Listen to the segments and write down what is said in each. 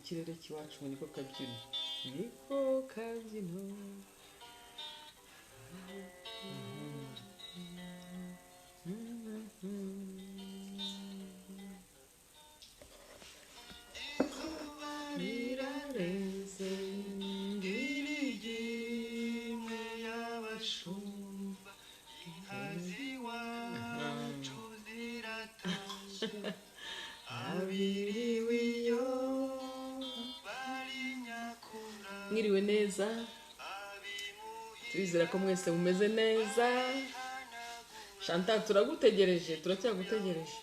ikirere cy'iwacu ngo niko kabyino, niko kabyino. Birarenze Ngirigimwe y'abashumba inkazi wacu ziratashe abiriwe iyo bari nyakura mwiriwe neza, turizera ko mwese mumeze neza. Chantal turagutegereje, turacyagutegereje.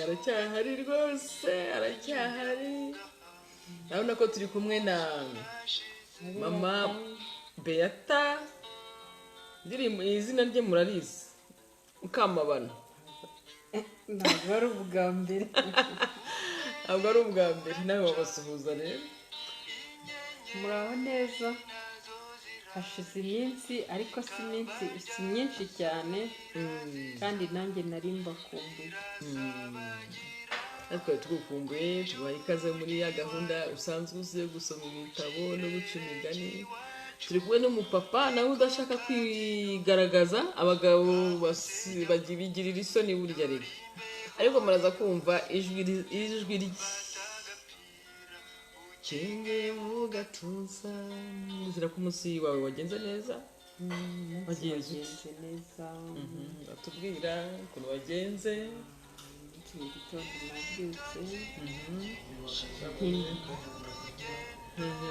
Aracyahari rwose, aracyahari. Urabona ko turi kumwe na mama Beata, izina rye murarizi, Mukamabano. ntabwo ari ubwa mbere. Ntabwo ari ubwa mbere, nawe wabasuhuza rero. muraho neza, hashize iminsi ariko si myinshi cyane, kandi nanjye nari mbakumbuye. Natwe tugukumbuye, tubaha ikaze muri ya gahunda usanzwe uzi yo gusoma ibitabo no guca imigani. Turi kumwe n'umupapa nawe udashaka kwigaragaza, abagabo bigirira isoni burya rero, ariko muraza kumva ijwi rye. Kenge mu gatuza, nizera ko umunsi wawe wagenze neza. Wagenze neza, batubwira ukuntu wagenze. mu gitondo nabyutse,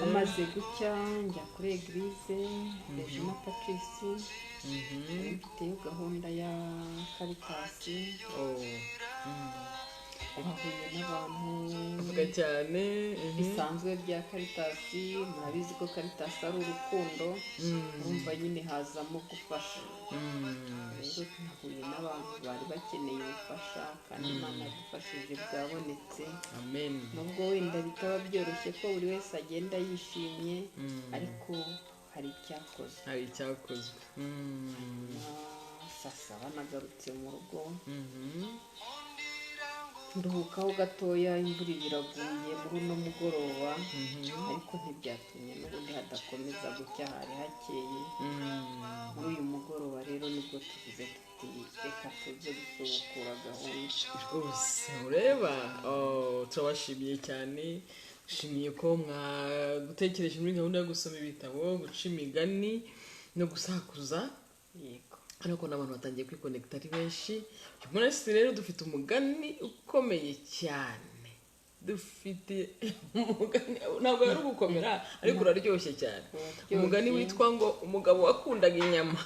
amaze gucya njya kuri eglise Regina Patrice, mfiteyo gahunda ya Caritas. Bahuye n'abantu Vuga cyane. bisanzwe bya Caritas, murabizi ko Caritas ari urukundo, urumva nyine hazamo gufasha. Rero nahuye n'abantu bari bakeneye ubufasha, kandi Imana yadufashije bwabonetse. Amen. Nubwo wenda bitaba byoroshye ko buri wese agenda yishimye, ariko hari icyakozwe. Hari icyakozwe. Saa saba nagarutse mu rugo, nduhukaho gatoya, imvura iraguye muri uno mugoroba, ariko ntibyatumye n'ubundi hadakomeza gucya, hari hakeye. Muri uyu mugoroba rero nibwo tuvuze tuti reka tuze gusubukura gahunda. Rwose ureba, turabashimiye cyane, dushimiye ko mwadutekereje muri gahunda yo gusoma ibitabo, guca imigani no gusakuza. Yego. Ariko n'abantu batangiye kwikonekita ari benshi. Uyu munsi rero dufite umugani ukomeye cyane. Dufite umugani ntabwo ari ugukomera, ariko uraryoshye cyane. Umugani witwa ngo umugabo wakundaga inyama.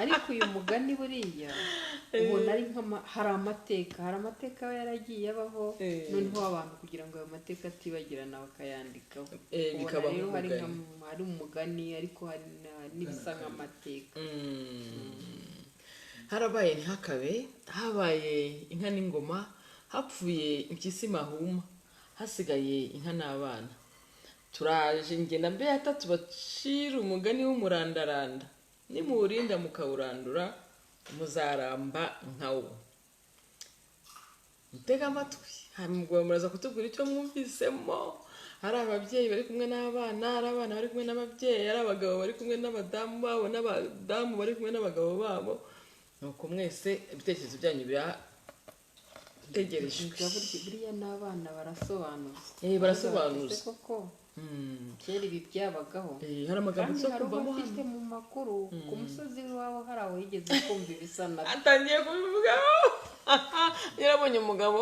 Ariko uyu mugani buriya ubona ari hari amateka aba yaragiye abaho, noneho abantu kugira ngo ayo mateka atibagirana bakayandikaho. Bikaba rero hari umugani, ariko hari n'ibisa nk'amateka. Harabaye ntihakabe, habaye inka n'ingoma, hapfuye impyisi mahuma, hasigaye inka n'abana. Turaje njye na Beata tubacira umugani w'umurandaranda, nimuwurinda mukawurandura muzaramba nkawo. Mutega amatwi, hanyuma muraza kutubwira icyo mwumvisemo. Hari ababyeyi bari kumwe n'abana, hari abana bari kumwe n'ababyeyi, hari abagabo bari kumwe n'abadamu babo, n'abadamu bari kumwe n'abagabo babo. Nuko mwese ibitekerezo byanyu birategerejwe. Buriya n'abana barasobanuza. Barasobanuza koko. Kera ibi byabagaho. Hari amagambo kandi cyo hari kumvamo ubafite mu makuru, ku musozi w'iwabo hari aho yigeze kumva ibisa nabyo. atangiye kubivugaho. Yarabonye umugabo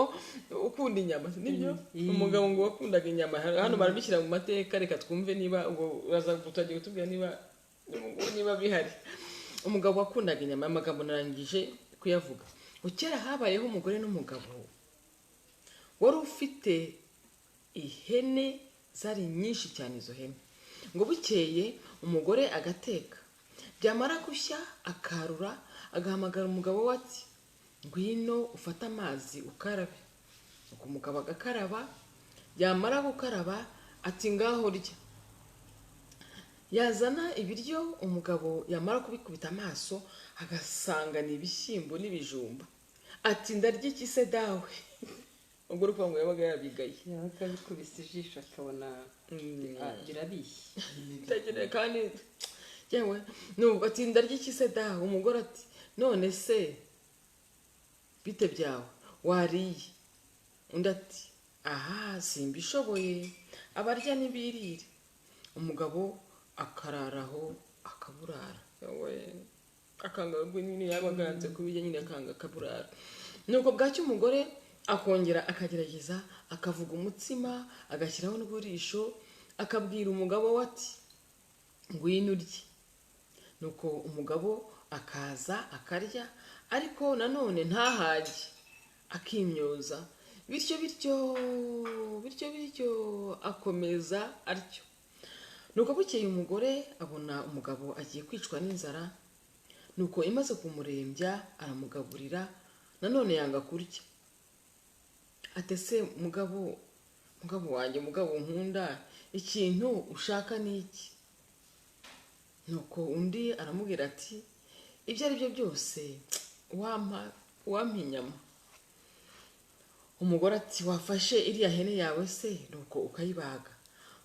ukunda inyama, nibyo? Umugabo ngo wakundaga inyama. Hano barabishyira mu mateka, reka twumve niba ubwo uraza kutagiye kutubwira niba bihari. Umugabo wakundaga inyama, amagambo narangije kuyavuga. Kera habayeho umugore n'umugabo wari ufite ihene zari nyinshi cyane. Izo hene ngo bukeye umugore agateka, byamara gushya akarura, agahamagara umugabo we ati ngwino ufate amazi ukarabe. Nuko umugabo agakaraba, byamara gukaraba ati ngaho rya. Yazana ibiryo, umugabo yamara kubikubita amaso agasanga ni ibishyimbo n'ibijumba. Ati ndarya iki se dawe? ubwo uri kuvuga ngo yabaga yabigaye yabaga bikubise ijisho akabona birabishye tekereza kandi yewe nubwo atsinda ry'iki se da umugore ati none se bite byawe wariye undi ati aha simbishoboye abarya ntibirire umugabo akararaho akaburara yewe akanga nyine yabaga yanze kubirya nyine akanga akaburara nuko bwacyo umugore akongera akagerageza akavuga umutsima agashyiraho n'uburisho akabwira umugabo we ati ngwino urye nuko umugabo akaza akarya ariko nanone ntahage akimyoza bityo akomeza atyo nuko bukeye umugore abona umugabo agiye kwicwa n'inzara nuko imaze kumurembya aramugaburira nanone yanga kurya atese mugabo wanjye mugabo nkunda ikintu ushaka ni iki nuko undi aramubwira ati ibyo ari byo byose wampa inyama umugore ati wafashe iriya hene yawe se nuko ukayibaga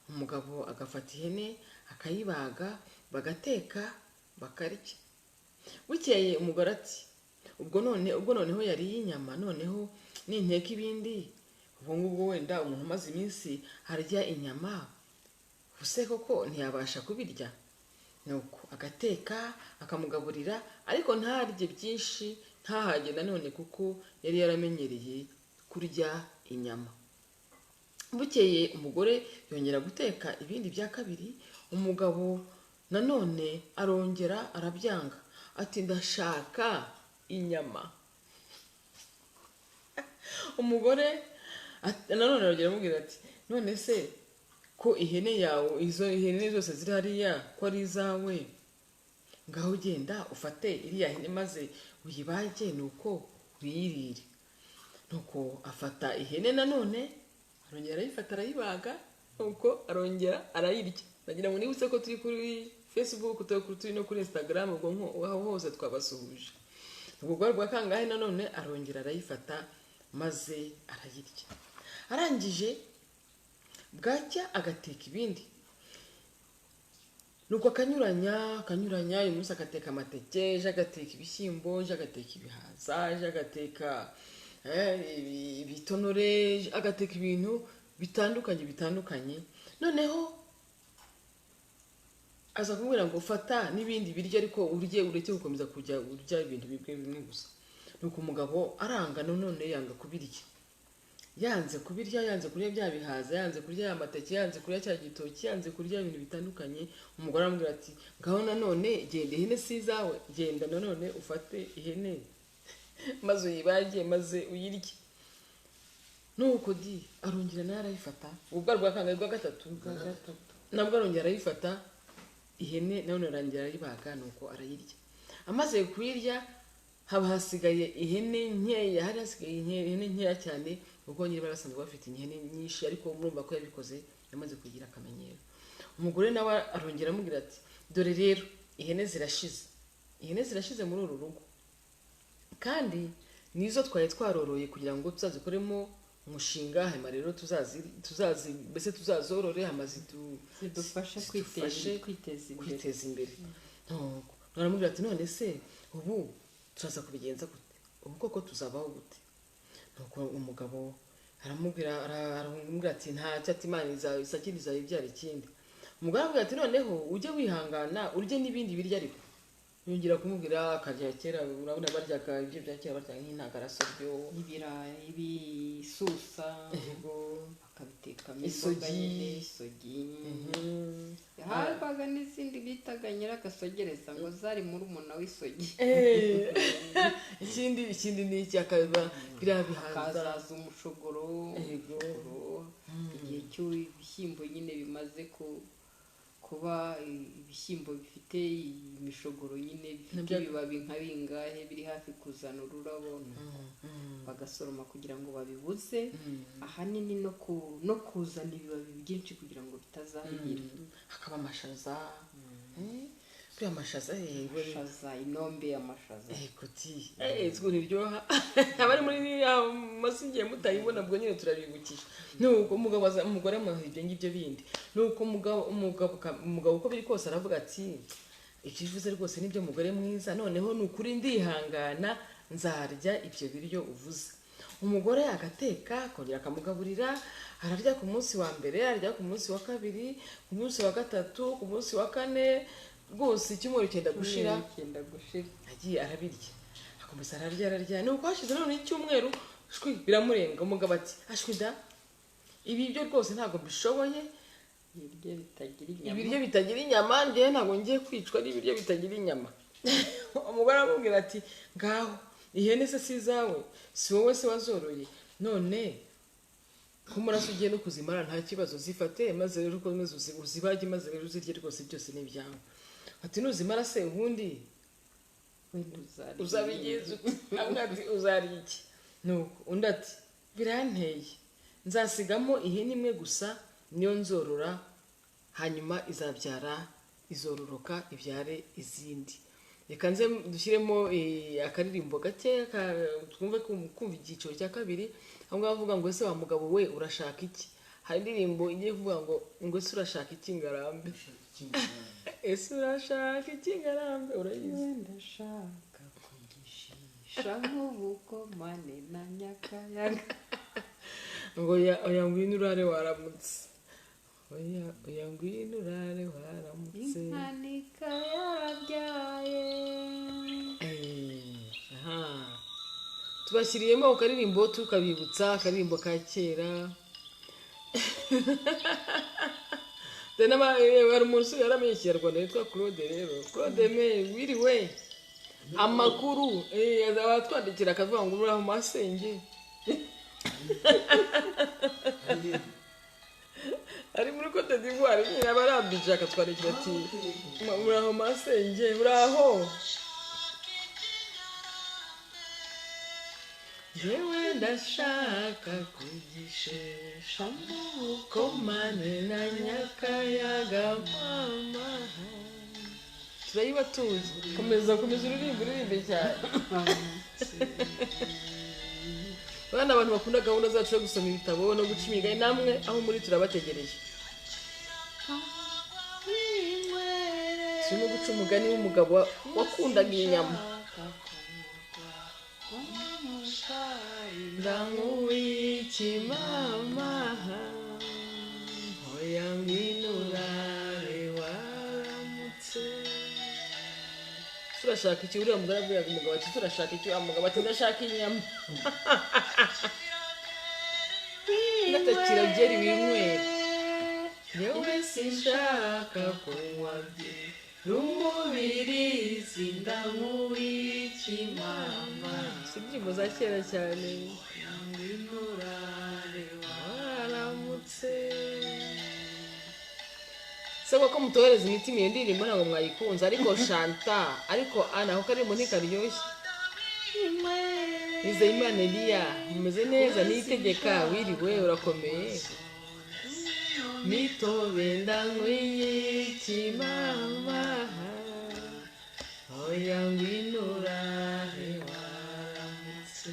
umugabo agafata ihene akayibaga bagateka bakarya bukeye umugore ati ubwo noneho yariye inyama noneho ninteka ibindi ubwo ngubwo wenda umuntu umaze iminsi arya inyama ubuse koko ntiyabasha kubirya nuko agateka akamugaburira ariko ntarye byinshi ntahage nanone kuko yari yaramenyereye kurya inyama bukeye umugore yongera guteka ibindi bya kabiri umugabo nanone arongera arabyanga ati ndashaka inyama umugore nanone arongera amubwira ati none se ko ihene yawe izo ihene zose ziri hariya ko ari izawe ngaho ugenda ufate iriya hene maze uyibage nuko uyirire nuko afata ihene nanone arongera arayifata arayibaga nuko arongera arayirya nagira ngo nibutse ko turi kuri Facebook turi no kuri Instagram ubwo aho hose twabasuhuje ubwo rwa kangahe nanone arongera arayifata maze arayirya arangije bwacya agateka ibindi nuko akanyuranya uyu munsi agateka amateke ejo agateka ibishyimbo ejo agateka ibihaza ejo agateka ibitonore agateka ibintu bitandukanye noneho aza kumubwira ngo fata n'ibindi biryo ariko ureke gukomeza kujya urya ibintu bimwe gusa nuko umugabo aranga none yanga kubirya yanze kurya bya bihaza yanze kurya ya mateke yanze kurya cya gitoki yanze kurya ibintu bitandukanye umugore aramubwira ati ngaho nanone genda ihene si izawe genda nanone ufate ihene maze uyibage maze uyirye nuko arongera nawe arayifata ubwo rwa kangahe rwa gatatu nabwo arongera arayifata ihene none arongera arayibaga nuko arayirya amaze kuyirya haba hasigaye ihene nkeya hari hasigaye ihene nkeya cyane kuko nyine barasanzwe bafite ihene nyinshi ariko murumva ko yabikoze yamaze kugira akamenyero umugore nawe arongera amubwira ati dore rero ihene zirashize muri uru rugo kandi nizo twari twaroroye kugira ngo tuzazikoremo umushinga hanyuma rero mbese tuzazorore hamaze zidufashe kwiteza imbere naramubwira ati none se ubu turaza kubigenza gute ubu koko tuzabaho gute nuko umugabo aramubwira ati ntacyo ati imana izakiriza ibyara ikindi umugabo aramubwira ati noneho ujye wihangana urye n'ibindi birya ariko yongera kumubwira akarya kera urabona baryaga ibyo bya kera baryaga nk'intagarasoryo ibirayi ibisusa bakabitekamo isogi habaga n'izindi bitaga nyiragasogereza ngo zari muri umuna w'isogi ikindi ni iki akaba biriya bihaza hakazaza umushogoro igihe cy'ibishyimbo nyine bimaze kuba ibishyimbo bifite imishogoro nyine bifite ibibabi nka bingahe biri hafi kuzana ururabo bagasoroma kugira ngo babibuze ahanini no kuzana ibibabi byinshi kugira ngo bitazahira hakaba amashaza sikuri amashaza amashaza inombe y'amashaza kuti sikuri iryoha abari muri masigiye mutayibona bwo nyine turabibukije nuko umugore amuha ibyo ngibyo bindi nuko umugabo uko biri kose aravuga ati ikivuze rwose nibyo mugore mwiza noneho nukuri ndihangana nzarya ibyo biryo uvuze umugore agateka akongera akamugaburira ararya ku munsi wa mbere ararya ku munsi wa kabiri ku munsi wa gatatu ku munsi wa kane rwose icyumweru cyenda gushira agiye arabirya akomeza ararya nuko hashize none icyumweru biramurenga umugabo ati ashwida ibi byo rwose ntabwo bishoboye ibiryo bitagira inyama njyewe ntabwo ngiye kwicwa n'ibiryo bitagira inyama umugore aramubwira ati ngaho ihene se si izawe si wowe se wazoroye none ko muraso ugiye no kuzimara nta kibazo zifate maze rero ukomeze uzibage maze rero uzirye rwose byose ni ibyawe ati nuzimara se ubundi uzabigenza ati uzarya iki nuko undi ati biranteye nzasigamo ihene imwe gusa niyo nzorora hanyuma izororoka ibyare izindi reka nze dushyiremo akaririmbo gake twumve kumva icyiciro cya kabiri aho ngaho bavuga ngo ese wa mugabo we urashaka iki hari indirimbo igiye kuvuga ngo ese urashaka iki ngarambe ese urashaka iki ngarambe urayizi ndashaka kugishisha nk'ubukomane na nyakayaga ngo oya ngwino urare waramutse oya ngwino urare waramutse inkanika yabyaye tubashyiriyemo akaririmbo tukabibutsa akaririmbo ka kera hari umusore yaramenye ikinyarwanda yitwa Claude rero Claude wiriwe amakuru abatwandikira akavuga ngo uraho masenge ari muri Cote d'Ivoire nyine abarambije akatwandikira ati uraho masenge uraho yewe ndashaka kugishesha mubukomane na nyakayaga mama turayiba tuzi komeza uririmbe cyane bana abantu bakunda gahunda zacu yo gusoma ibitabo no guca imigani namwe aho muri turabategereje turimo guca umugani w'umugabo wakundaga inyama ndamuwiki mama hoya ngwino urare waramutse turashaka iki uriya mugore abwiraga umugabo ati turashaka iki umugabo ati ndashaka inyama ndatakira byeri winywera yewe sinshaka kunywa byeri rumubiri sindamuwiki mama si indirimbo za kera cyane ngwinurare waramutse saba ko mutohereza imitima iyo ndirimbo ntabwo mwayikunze ariko shanta ariko ana ako karirimbo ntikaryoshye Nizeyimana Elia mumeze neza nitegeka wiriwe urakomeye mitobe ndanywiye mama oya ngwino urare waramutse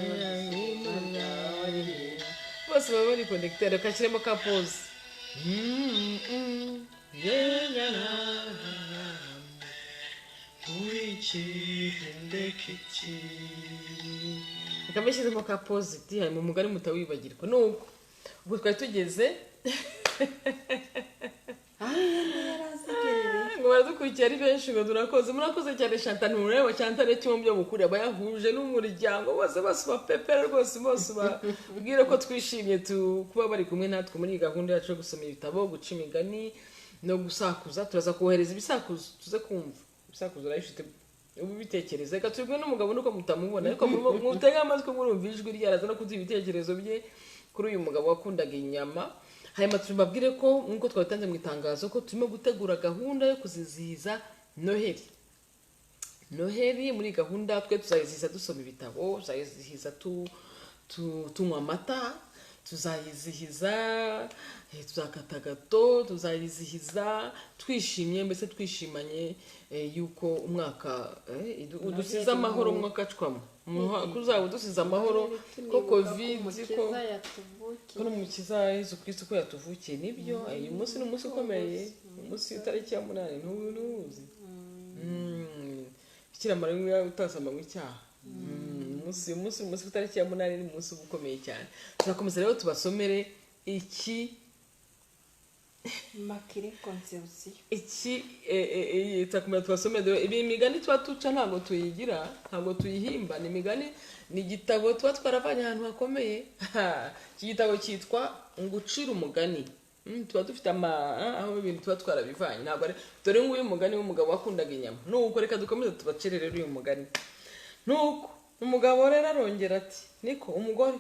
oya ngwino urare bose baba bari connected kashyiremo ka pause reka mbashyizemo ka pause hari mu mugani mutawibagirwa nuko ubwo twari tugeze ngo baradukurikiye ari benshi ngo murakoze cyane Chantal ntureba Chantal cyo mu byo mukuri aba yahuje n'umuryango bose bapepera rwose bose babwire ko twishimye kuba bari kumwe natwe muri gahunda yacu yo gusoma ibitabo guca imigani no gusakuza turaza kohereza ibisakuzo tuze kumva ibisakuzo urayifite ubu bitekereza reka tubwe n'umugabo nuko mutamubona ariko mutega amatwi murumva ijwi ryaraza no kuzi ibitekerezo bye kuri uyu mugabo wakundaga inyama hanyuma tubabwire ko nkuko twatanze mu itangazo ko turimo gutegura gahunda yo kuzizihiza Noheli muri gahunda twe tuzayizihiza dusoma ibitabo tuzayizihiza tunywa amata tuzayizihiza, tuzakata gato, tuzayizihiza twishimye, mbese twishimanye yuko umwaka udusize amahoro, umwaka acwamo kuzaba udusize amahoro, ko covid ko n'umukiza Yesu Kristo ko yatuvukiye. Nibyo, uyu munsi ni umunsi ukomeye, umunsi w'itariki ya 8 ntuzi Bikira Mariya utasama mu icyaha. umunsi w'itariki ya 8 ni umunsi ukomeye cyane. Turakomeza rero tubasomere iki Immaculée Conception. Turakomeza tubasomere ibi migani tuba tuca, ntabwo tuyigira, ntabwo tuyihimba, ni imigani, ni igitabo tuba twaravanye ahantu hakomeye. Iki gitabo cyitwa Ngucira umugani. Tuba dufite aho ibintu tuba twarabivanye, ntabwo ari dore nguyu umugani w'umugabo wakundaga inyama. Nuko reka dukomeze tubacere rero uyu mugani. Nuko umugabo rero arongera ati, niko umugore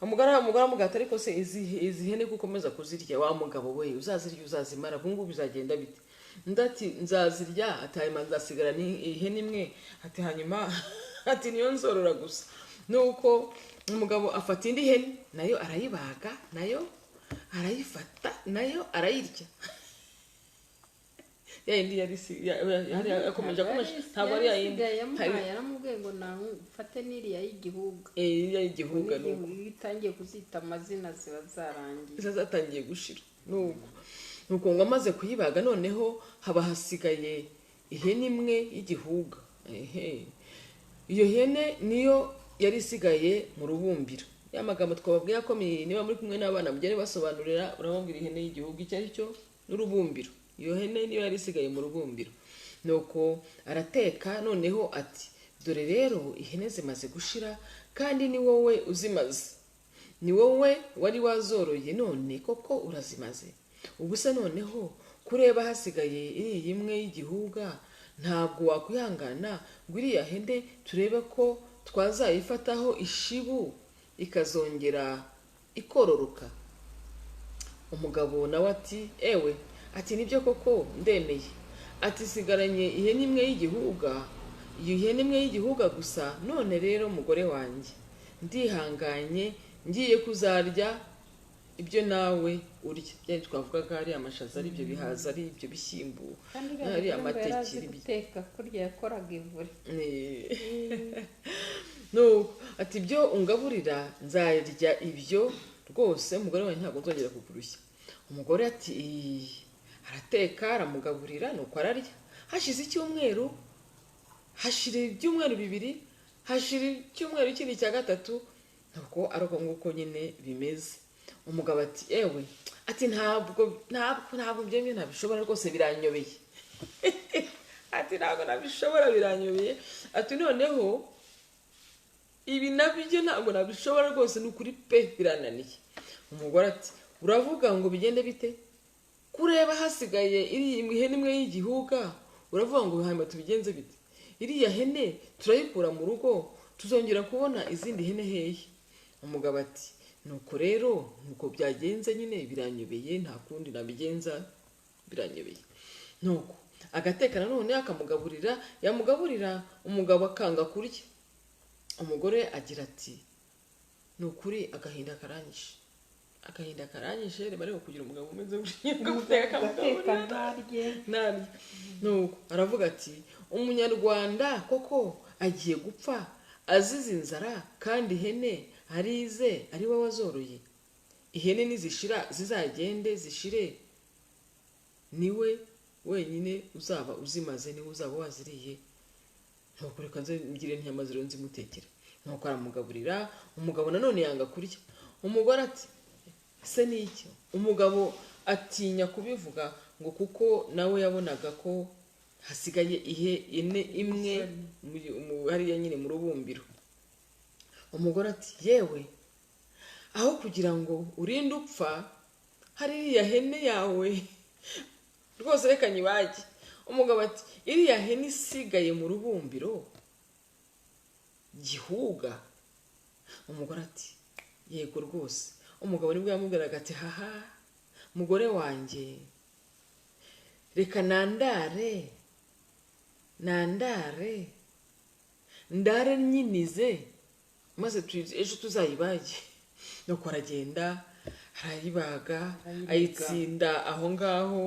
amugata, ariko se izi hene kukomeza kuzirya, wa mugabo we uzazirya uzazimara, bungu bizagenda bite? Ndati nzazirya, ati hanyuma nzasigara ni ihene imwe, ati hanyuma ati niyo nzorora gusa. Nuko umugabo afata indi hene, nayo arayibaga, nayo arayifata, nayo arayirya. Yindi yari akomeje ntabwo ari yindi yaramubwiye ngo nafate n'iriya y'igihuga. Y'igihuga nuko itangiye kuzita amazina ziba zarangiye, zatangiye gushira. Nuko ngo amaze kuyibaga, noneho haba hasigaye ihene imwe y'igihuga. Iyo hene niyo yari isigaye mu rubumbiro. Ya magambo twababwiye akomeye, niba muri kumwe n'abana mugere basobanurira, urababwira ihene y'igihugu icyo ari cyo n'urubumbiro. Iyo hene niyo yari isigaye mu rubumbiro. Nuko arateka, noneho ati, dore rero ihene zimaze gushira, kandi ni wowe uzimaze, ni wowe wari wazoroye, none koko urazimaze. Ubusa noneho kureba hasigaye iriya imwe y'igihuga, ntabwo wakwihangana ngo iriya hene turebe ko twazayifataho ishibu ikazongera ikororoka. Umugabo nawe ati, ewe, ati nibyo koko ndemeye, ati sigaranye ihene imwe y'igihuga, iyo ihene imwe y'igihuga gusa. None rero mugore wanjye, ndihanganye, ngiye kuzarya ibyo nawe urya. Byari twavugaga ari amashaza, ari ibyo bihaza, ari ibyo bishyimbo, ari amateke, guteka kurya yakoraga ivure. No, ati ibyo ungaburira nzarya ibyo rwose, umugore wanjye ntabwo nzongera kukurushya. Umugore ati arateka, aramugaburira, nuko ararya. Hashize icyumweru, hashira ibyumweru bibiri, hashira icyumweru kindi cya gatatu, nuko ariko nguko nyine bimeze. Umugabo ati, ewe, ati ntabwo byemye, ntabishobora rwose, biranyobeye. Ati ntabwo nabishobora, biranyobeye. Ati noneho ibi nabyo ntabwo nabishobora rwose, ni ukuri pe, birananiye. Umugore ati, uravuga ngo bigende bite? Kureba hasigaye iriya ihene imwe y'igihuga, uravuga ngo hanyuma tubigenze bite? Iriya hene turayikura mu rugo, tuzongera kubona izindi hene hehe? Umugabo ati, nuko rero nuko byagenze nyine, biranyobeye, nta kundi nabigenza, biranyobeye. Nuko agatekana none akamugaburira, yamugaburira, umugabo akanga kurya. Umugore agira ati, nukuri agahinda karanyishe, agahinda karanyishe, reba rero kugira umugabo umeze guteka ntarye. Nuko aravuga ati, umunyarwanda koko agiye gupfa azize inzara, kandi ihene arize ari we wazoroye. Ihene nizishira zizagende zishire, niwe wenyine uzaba uzimaze, niwe uzaba waziriye. Nuko reka nze ngire ntiyama ziro nzimutekere. Nuko aramugaburira, umugabo nanone yanga kurya. Umugore ati, se n'iki? Umugabo atinya kubivuga ngo kuko nawe yabonaga ko hasigaye ihene imwe hariya nyine mu rubumbiro. Umugore ati, yewe, aho kugira ngo urinde upfa, hariya hene yawe rwose reka nyibage. Umugabo ati, iriya hene isigaye mu rubumbiro gihuga? Umugore ati, yego rwose. Umugabo nibwo yamubwiraga ati, haha mugore wanjye, reka ndare nyinize, maze ejo tuzayibage. nuko aragenda arayibaga Arayiriga. ayitsinda aho ngaho,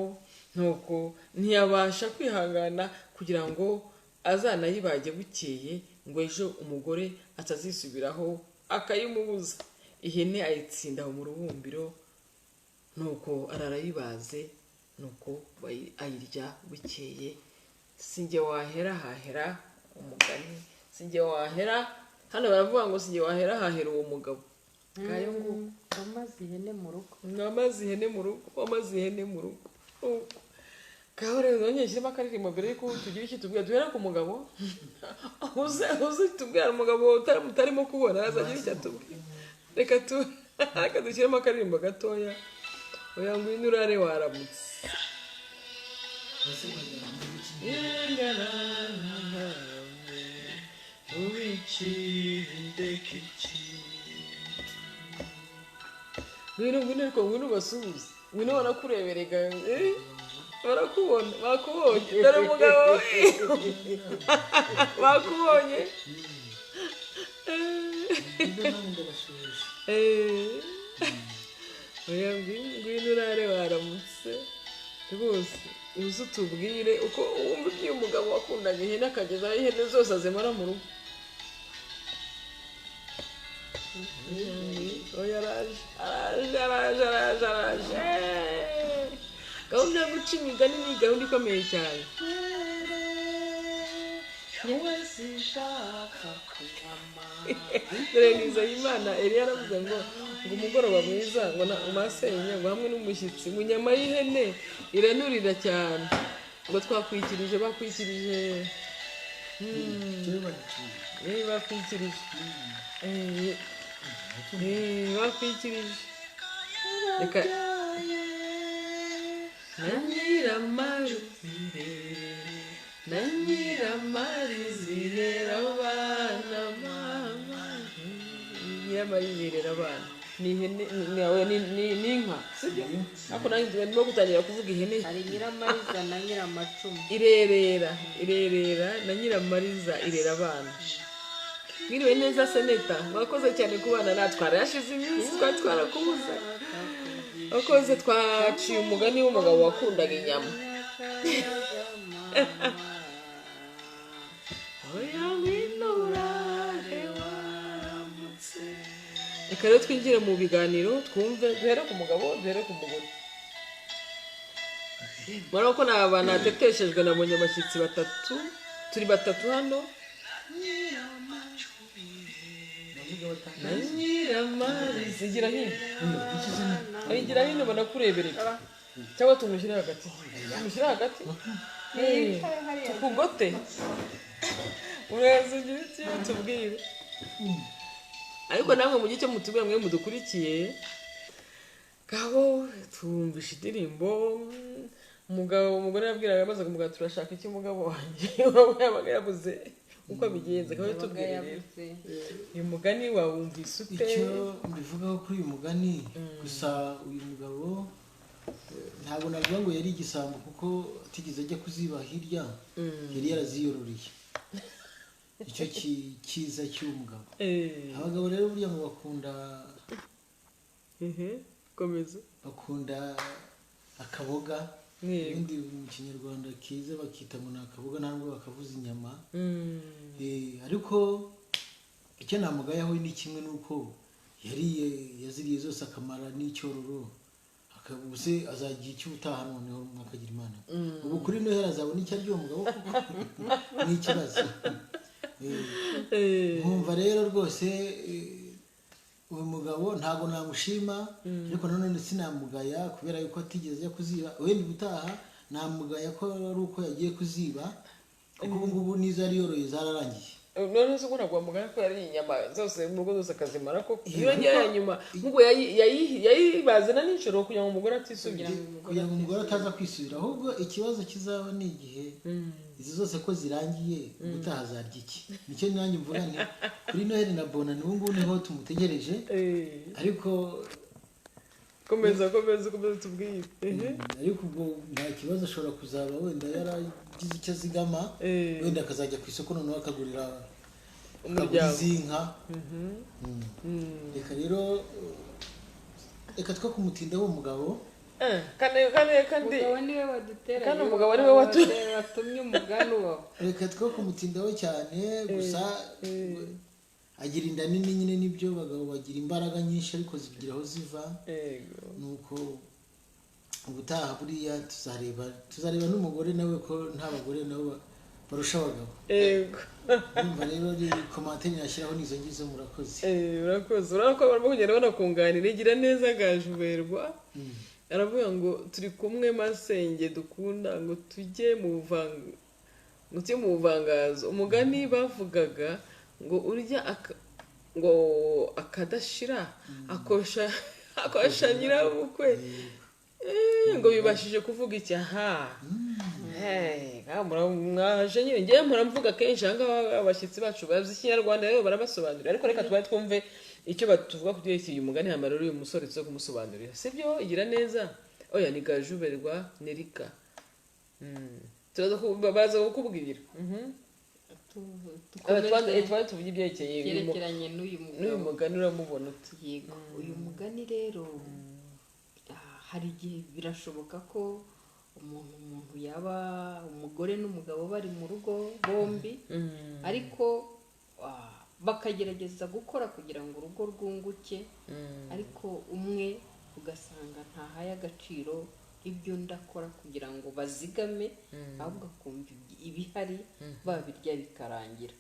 nuko ntiyabasha kwihangana kugira ngo azanayibage bukeye ngo ejo umugore atazisubiraho akayimubuza. Ihene ayitsinda aho mu rubumbiro, nuko ararayibaze, nuko ayirya bukeye. Sinjye wahera hahera umugani, sinjye wahera, hano baravuga ngo sinjye wahera hahera uwo mugabo. Kayo nguko wamaze ihene mu rugo. wamaze ihene mu rugo, wamaze ihene mu rugo. Kaho rero nongeye nshyiremo akaririmbo mbere yuko tugira icyo tubwira. Duhera ku mugabo uze tubwira umugabo utarimo kubona azagira icyo atubwira. Reka dushyiremo akaririmbo gatoya. Oya ngwino urare waramutse. Ngwino ariko ngwino ubasuhuze. Ngwino banakureberega. Barakubona, bakubonye. Dore umugabo bakubonye. Oya ngwino urare waramutse rwose. Uze utubwire uko wumva ibyo umugabo wakundaga ihene akagezaho ihene zose azimara mu rugo. Oya araje. Gahunda yo guca imigani ni gahunda ikomeye cyane. Dore Nizeyimana Eliya yaravuze ngo umugoroba mwiza ngo umasenya ngo hamwe n'umushyitsi mu nyama y'ihene iranurira cyane, ngo twakwikirije bakwikirije bakwikirije reka na nyiramarizirera abana mama, nyiramarizirera abana ni ihene ni inka, sibyo? Ariko nanjye ndimo gutangira kuvuga ihene. Hari Nyiramariza na Nyiramacumu. Irerera na Nyiramariza irera abana. Mwiriwe neza Seneta, mwakoze cyane kubana natwe. Yashize iminsi twarakubuza. Wakoze twaciye umugani w'umugabo wakundaga inyama. Reka rero twinjire mu biganiro twumve, duhere ku mugabo duhere ku mugore. Murabona ko ni abantu bateteshejwe, nabonye abashyitsi batatu, turi batatu hano. Na Nyiramariza igira hino, igira hino banakurebereka cyangwa tumushyire hagati, tukugote uraza ugira icyo tubwire. Ariko namwe mu gice mutubwira mwe mudukurikiye gaho tumvisha indirimbo. Umugore yabwiraga abaza kumugabo turashaka iki umugabo wanjye yabaga yabuze uko abigenza. Gaho tubwire uyu mugani wawumvise ute? Icyo mbivugaho kuri uyu mugani, gusa uyu mugabo ntabwo navuga ngo yari igisambo kuko atigeze ajya kuziba hirya, yari yaraziyororeye. Icyo cyiza cy'uyu mugabo. Abagabo rero burya ngo bakunda akaboga, ibindi mu kinyarwanda kiza bakita ngo ni akaboga, ntabwo bakavuza inyama. Ariko icyo namugayaho ni kimwe n'uko yaziriye zose akamara n'icyororo, ubuse azagira icyo utaha noneho mwakagira Imana. Ubu kuri Noheli azabona icyo arya uwo mugabo kuko ni ikibazo. Nkumva rero rwose uyu mugabo ntabwo namushima, ariko nanone sinamugaya kubera yuko atigeze ajya kuziba. Wenda ubutaha namugaya ko ari uko yagiye kuziba, kuko ubu ngubu n'izo yari yoroye zararangiye. None se ntabwo wamugana ko yari inyama zose mu rugo zose akazimara ko yongera nyuma nk'ubwo yayibazana n'inshuro kugira ngo umugore atisubira, kugira ngo umugore ataza kwisubira. Ahubwo ikibazo kizaba ni igihe izi zose ko zirangiye ubutaha zarya iki. Nicyo nanjye mvuga ni kuri Noheli na Bonani ubu ngubu niho tumutegereje. Ariko komeza tubwire. Ariko ubwo nta kibazo, ashobora kuzaba wenda yaragize icyo azigama, wenda akazajya ku isoko noneho akagurira umuryango. z'inka reka rero reka two kumutindaho umugabo kandi umugabo niwe waduteranye kandi umugabo niwe watumye umugani wawe reka two kumutindaho cyane gusa agira inda nini nyine n'ibyo abagabo bagira imbaraga nyinshi ariko zigira aho ziva nuko ubutaha buriya tuzareba n'umugore nawe ko nta bagore nabo barusha abagabo numva rero ni komantere nashyiraho nizo ngizo murakoze urakoze urabona ko barimo kugenda banakunganira igira neza gajuberwa aravuga ngo turi kumwe masenge dukunda ngo tujye mu buvangazo umugani bavugaga ngo urya ngo akadashira akosha nyirabukwe ngo bibashije kuvuga iki mwaje nyine ngewe muramvuga kenshi ahangaha abashyitsi bacu bazi ikinyarwanda rero barabasobanurira ariko reka tubaye twumve icyo batuvuga kuri uyu mugani hano uyu musore tuza kumusobanurira sibyo igira neza oya ni gajuberwa nerika baza kukubwira tuvuge ibyerekeye byerekeranye n'uyu mugani uramubona ute yego uyu mugani rero hari igihe birashoboka ko umuntu yaba umugore n'umugabo bari mu rugo bombi ariko bakagerageza gukora kugira ngo urugo rwunguke ariko umwe ugasanga ntahaye agaciro ibyo ndakora kugira ngo bazigame ahubwo akumva ibihari babirya bikarangira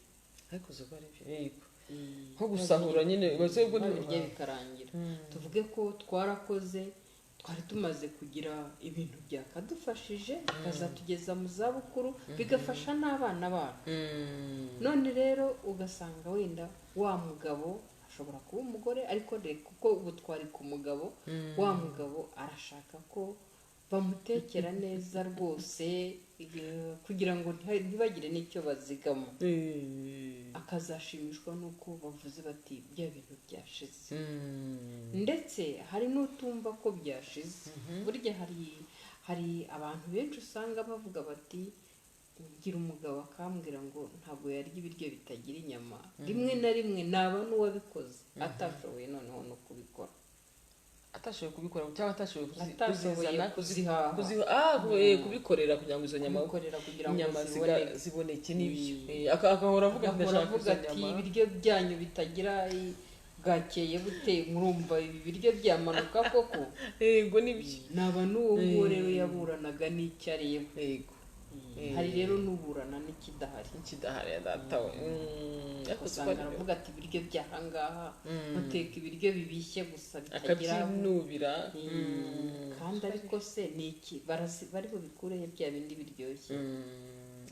ariko zuba ari byo yego nko gusahura nyine babirya bikarangira tuvuge ko twarakoze twari tumaze kugira ibintu byakadufashije bikazatugeza mu zabukuru bigafasha n'abana bacu none rero ugasanga wenda wa mugabo ashobora kuba umugore ariko kuko ubu twari ku mugabo wa mugabo arashaka ko bamutekera neza rwose kugira ngo ntibagire n'icyo bazigama akazashimishwa n'uko bavuze bati bya bintu byashize ndetse hari n'utumva ko byashize burya hari abantu benshi usanga bavuga bati ngira umugabo akambwira ngo ntabwo yarya ibiryo bitagira inyama rimwe na rimwe naba n'uwabikoze atashoboye noneho no kubikora atashoboye kubikora cyangwa atashoboye kubikorera kugira ngo izo nyama ziboneke n'ibyo akahora avuga ati ibiryo byanyu bitagira bwakeye bute murumva ibi biryo byamanuka koko yego nibyo naba n'uwo nguwo rero yaburanaga n'icyariyeho yego hari rero n'uburana n'ikidahari datawe usanga aravuga ati ibiryo by'ahangaha muteka ibiryo bibishye gusa bitagira akabyinubira kandi ariko se ni iki bari bubikureho bya bindi biryoshye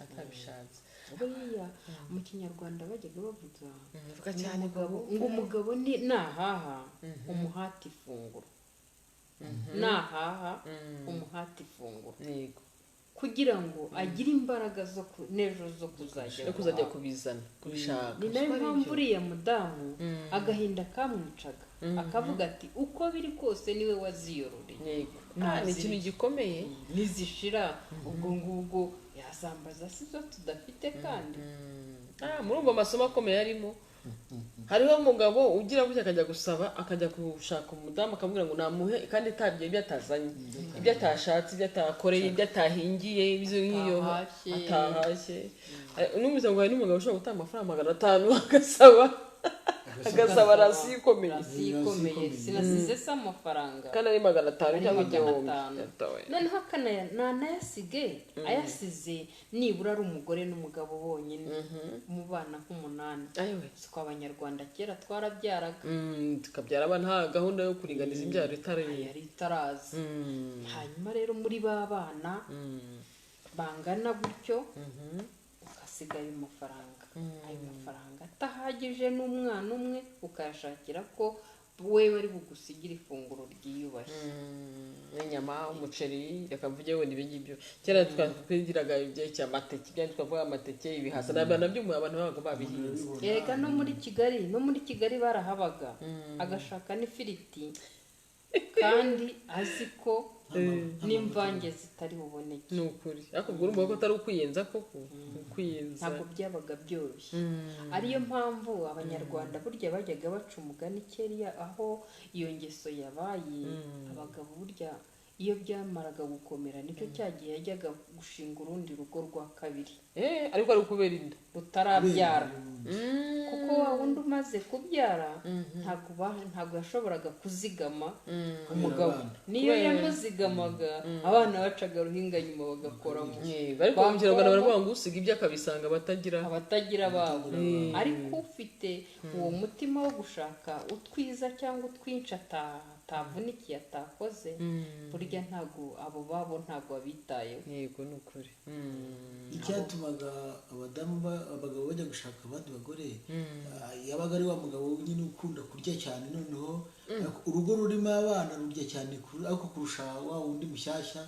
atabishatse buriya mu kinyarwanda bajyaga bavuga ngo umugabo ni nahaha umuhati ifunguro nahaha umuhati ifunguro yego kugira ngo agire imbaraga n'ejo zo kuzajya kubizana kubishaka ni nayo mpamvu uriya mudamu agahinda kamwicaga akavuga ati uko biri kose niwe waziyororeye ni ikintu gikomeye nizishira ubwo ngubwo yazambaza sizo tudafite kandi murumva amasomo akomeye arimo hariho umugabo ugira gutya akajya gusaba akajya gushaka umudamu akamubwira ngo namuhe kandi atabye ibyo atazanye ibyo atashatse ibyo atakoreye ibyo atahingiye ibyo nk'iyo atahashye n'umugabo hari n'umugabo ushobora gutanga amafaranga 500 agasaba rasi ikomeye sinasize se amafaranga kandi ari 500 cyangwa 500 noneho nanayasige ayasize nibura ari umugore n'umugabo bonyine mu bana nk'umunani siko abanyarwanda kera twarabyaraga tukabyara abana nta gahunda yo kuringaniza imbyaro itaraza hanyuma rero muri ba bana bangana gutyo ugasiga ayo mafaranga atahagije n'umwana umwe ukayashakira ko we bari bugusigira ifunguro ryiyubashye n'inyama umuceri reka mvuge wenda ibi ngibyo kera twigiraga ibyerekeye amateke byari twavuga amateke ibihasa nabyo abantu babaga babihinze erega no muri Kigali barahabaga agashaka n'ifiriti kandi azi ko n'imvange zitari buboneke. ni ukuri ariko ubwo urumva ko atari ukwiyenza koko ukwiyenza ntabwo byabaga byoroshye. ariyo mpamvu abanyarwanda burya bajyaga baca umugani kera aho iyo ngeso yabaye, abagabo burya iyo byamaraga gukomera nicyo cyagihe yajyaga gushinga urundi rugo rwa kabiri, ariko ari ukubera inda rutarabyara. kuko wa wundi umaze kubyara ntabwo yashoboraga kuzigama umugabo, niyo yamuzigamaga abana bacaga ruhinga nyuma bagakoramo. ariko mu kinyarwanda baravuga ngo usiga ibyo akabisanga abatagira babo. ariko ufite uwo mutima wo gushaka utwiza cyangwa utwinshi atavunikiye atakoze, burya ntabwo abo babo ntabwo babitayeho. yego ni ukuri. icyatumaga abagabo bajya gushaka abandi bagore, yabaga ari wa mugabo nyine ukunda kurya cyane, noneho urugo rurimo abana rurya cyane ariko kurusha wa wundi mushyashya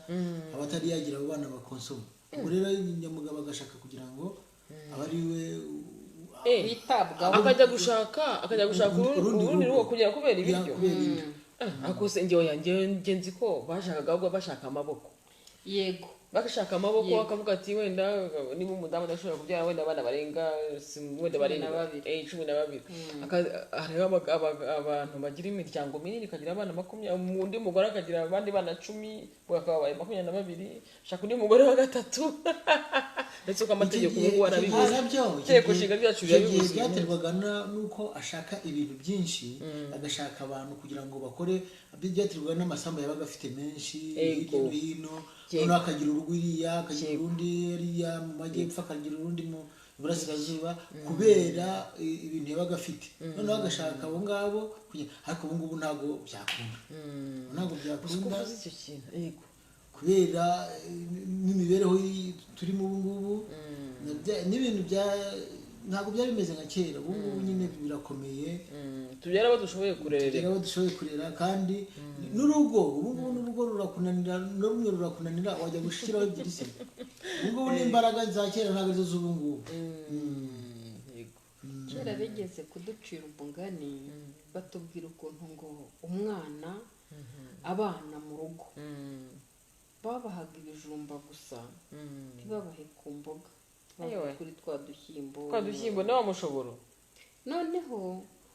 aba atari yagira abo bana bakonsoma. ubwo rero nyamugabo agashaka kugira ngo abe ari we bitabwaho, akajya gushaka urundi rugo kugira kubera ibiryo. akose njye nzi ko bashakaga ahubwo bashaka amaboko. yego, bagashaka amaboko akavuga ati wenda niba umudamu adashobora kubyara wenda abana barenga wenda barenga 12, hariho abantu bagira imiryango minini ikagira abana 20, undi mugore akagira abandi bana 10, bakabaye 22, shaka undi mugore wa gatatu. ndetse ko amategeko ubu arabivuze, itegeko nshinga ryacu rirabivuze. byaterwaga nuko ashaka ibintu byinshi, agashaka abantu kugira ngo bakore, byaterwaga n'amasambu yabaga afite menshi hirya no hino, noneho akagira urugo iriya, akagira urundi iriya mu majyepfo, akagira urundi mu iburasirazuba, kubera ibintu yabaga afite. noneho agashaka abo ngabo, ariko ubu ngubu ntabwo byakunda kubera n'imibereho turimo ubu ngubu, n'ibintu ntabwo byari bimeze nka kera. ubu ngubu nyine birakomeye, tubyara abo dushoboye kurera, kandi n'urugo ubu ngubu n'urugo rurakunanira, n'umwe rurakunanira wajya gushyiraho ebyiri se. ubu ngubu n'imbaraga za kera ntabwo arizo z'ubu ngubu. kera bigeze kuducira umugani batubwira ukuntu ngo umwana abana mu rugo babahaga ibijumba gusa, ntibabahe ku mboga, kuri twa dushyimbo na wa mushoboro. noneho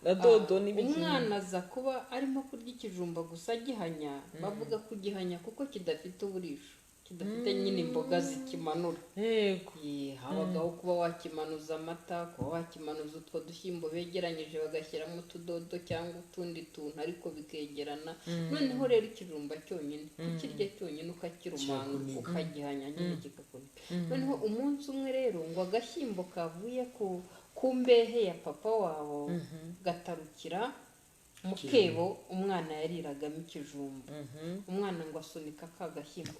na dodo n'ibiki, umwana aza kuba arimo kurya ikijumba gusa agihanya, bavuga kugihanya kuko kidafite uburisho, kidafite nyine imboga zikimanura. habagaho kuba wakimanuza amata, kuba wakimanuza utwo dushyimbo begeranyije bagashyiramo utudodo cyangwa utundi tuntu ariko bikegerana. noneho rero ikijumba cyonyine ukirya cyonyine ukakirumanga ukagihanya nyine kikakunika. noneho umunsi umwe rero ngo agashyimbo kavuye ku mbehe ya papa wabo gatarukira mu kebo umwana yariragamo ikijumba. umwana ngo asunika ka gashyimbo,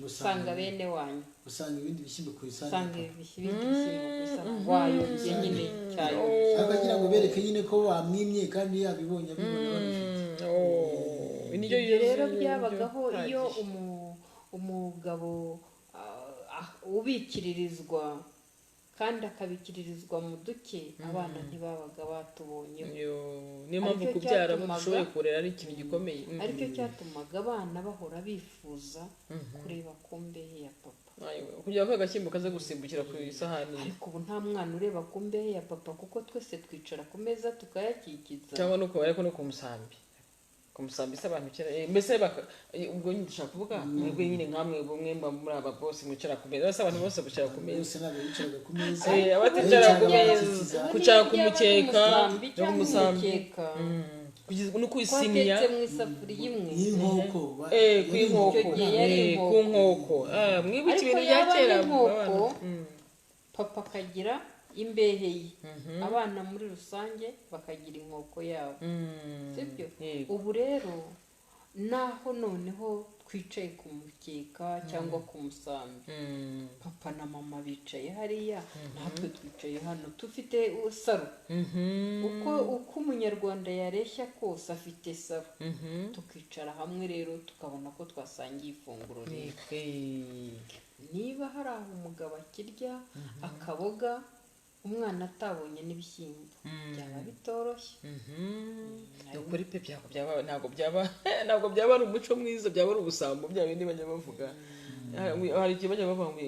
usanga bene wanyu, usanga ibindi bishyimbo ku isahani, usanga ibindi bishyimbo ku isahani wayobye nyine cyayobye, akagira ngo bereke nyine ko bamwimye kandi yabibonye abibona babifite. ibyo rero byabagaho iyo umugabo ubikiririzwa kandi akabikiririzwa mu duke, abana ntibabaga batubonyeho. niyo mpamvu kubyara dushoboye kurera ari ikintu gikomeye. aricyo cyatumaga abana bahora bifuza kureba ku mbehe ya papa, kugira ngo agashyimbo kaze gusimbukira ku isahani. ariko ubu nta mwana ureba ku mbehe ya papa, kuko twese twicara ku meza tukayakikiza, cyangwa no ku musambi. Kumusambi se abantu kera mbese ubwo nyine dushaka kuvuga mwebwe nyine nkamwe bumwe muri aba boss mwicara ku meza, abantu bose bicara ku meza, bose nabo bicara ku meza, abaticara ku meza kucara ku mukeka no ku musambi, no ku isiniya, twatetse mu isafuriya imwe y'inkoko, ku nkoko. Mwibuke ibintu bya kera. papa akagira imbehe ye, abana muri rusange bakagira inkoko yabo, sibyo? ubu rero naho noneho twicaye ku mukeka cyangwa ku musambi, papa na mama bicaye hariya, natwe twicaye hano dufite saro. uko umunyarwanda yareshya kose afite saro, tukicara hamwe rero tukabona ko twasangiye ifunguro rero. niba hari aho umugabo akirya akaboga umwana atabonye n'ibishyimbo byaba bitoroshye. ni ukuri pe ntabwo byaba ari umuco mwiza, byaba ari ubusambo bya bindi bajya bavuga. hari igihe bajya bavuga ngo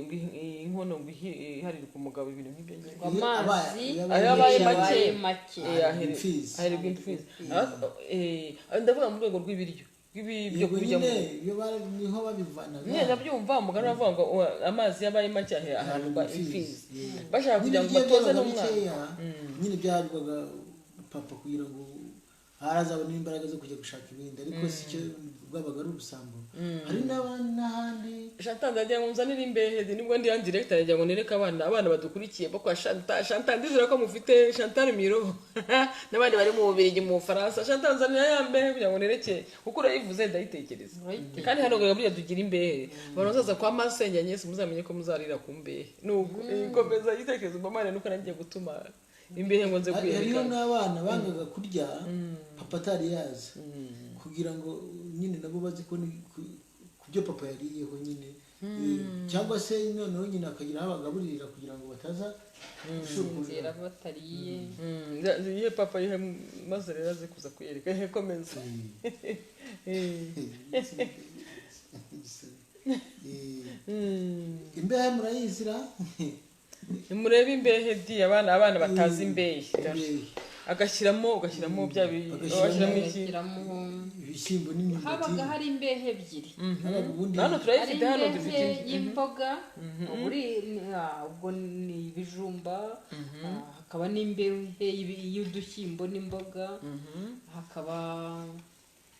inkono ngo iharirwa umugabo ibintu nk'ibyo ngibyo, amazi ayo abaye make aharirwa imfizi. ndavuga mu rwego rw'ibiryo byo kurya niho babivana. ndabyumva umugabo aravuga ngo amazi yabaye make aharirwa imfizi, bashaka kugira ngo batoze n'umwana. nyine byaharwaga papa kugira ngo harazabona imbaraga zo kujya gushaka ibindi, ariko si cyo bwabaga ari ubusambo. hari n'ahandi Chantal ndagira ngo nzanire imbehe nibwo ndi en direct ndagira ngo nereke abana badukurikiye bo kwa Chantal ndizera ko mufite Chantal Miro n'abandi bari mu Bubiligi mu Faransa. Chantal nzanira ya mbehe kugira ngo nereke kuko urayivuze ndayitekereza. kandi hano buriya tugira imbehe barazaza kwa masenge Agnes muzamenye ko muzarira ku mbehe nuko ikomeza yitekereza mbamane nuko nagiye gutuma imbehe ngo nze kwiyerekana. hariho n'abana bangaga kurya papa atari yaza kugira ngo nyine nabo bazi ko kubyo papa yariyeho nyine, cyangwa se noneho nyine akagira aho abagaburirira kugira ngo bataza gushukura batariye. Iyo papa yihe maze rero aze kuza kuyereka komeza. imbehe murayizira murebe imbehe di abana batazi imbehe ugashyiramo bya ibishyimbo n'imyumbati. habaga hari imbehe ebyiri, hano turayifite, hano hari dufite imbehe y'imboga ubwo ni ibijumba, hakaba n'imbehe y'udushyimbo n'imboga, hakaba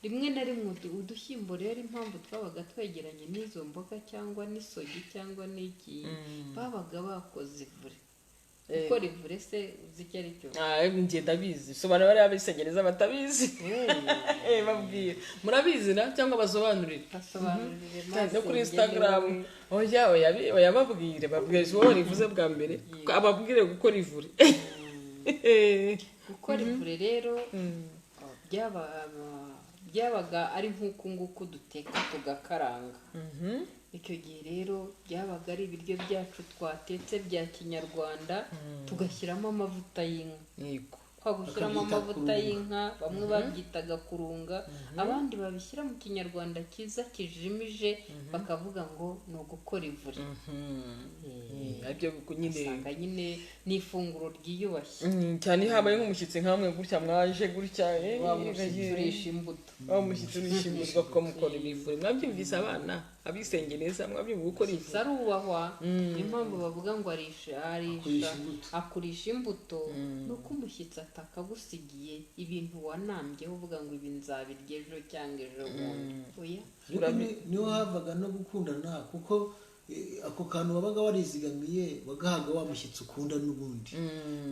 rimwe na rimwe udushyimbo rero impamvu twabaga twegeranye n'izo mboga cyangwa n'isogi cyangwa n'iki babaga bakoze ivure. gukora ivure se uzi icyo ari cyo? njye ndabizi, sobanura bariya bisegereza batabizi babwira murabizi na cyangwa basobanurire no kuri Instagram. oya babwire wowe rivuze bwa mbere ababwire gukora ivure. gukora ivure rero byabaga ari nk'uku nguku duteka tugakaranga. icyo gihe rero byabaga ari ibiryo byacu twatetse bya kinyarwanda tugashyiramo amavuta y'inka. twagushyiramo amavuta y'inka bamwe babyitaga kurunga, abandi babishyira mu kinyarwanda cyiza kijimije bakavuga ngo ni ugukora ivure. usanga nyine ni ifunguro ryiyubashye cyane habaye nk'umushyitsi nkamwe gutya mwaje gutya bamushyitsi imbuto bakamukora ibivure. mwabyumvise abana abisenge neza mwabyumva gukora ivure arubahwa. niyo mpamvu bavuga ngo akurisha imbuto, nuko umushyitsi atakagusigiye ibintu wanambyeho uvuga ngo ibi nzabirya ejo cyangwa ejo bundi. niho havaga no gukundana, kuko ako kantu wabaga warizigamiye wagahaga wa mushyitsi ukunda n'ubundi,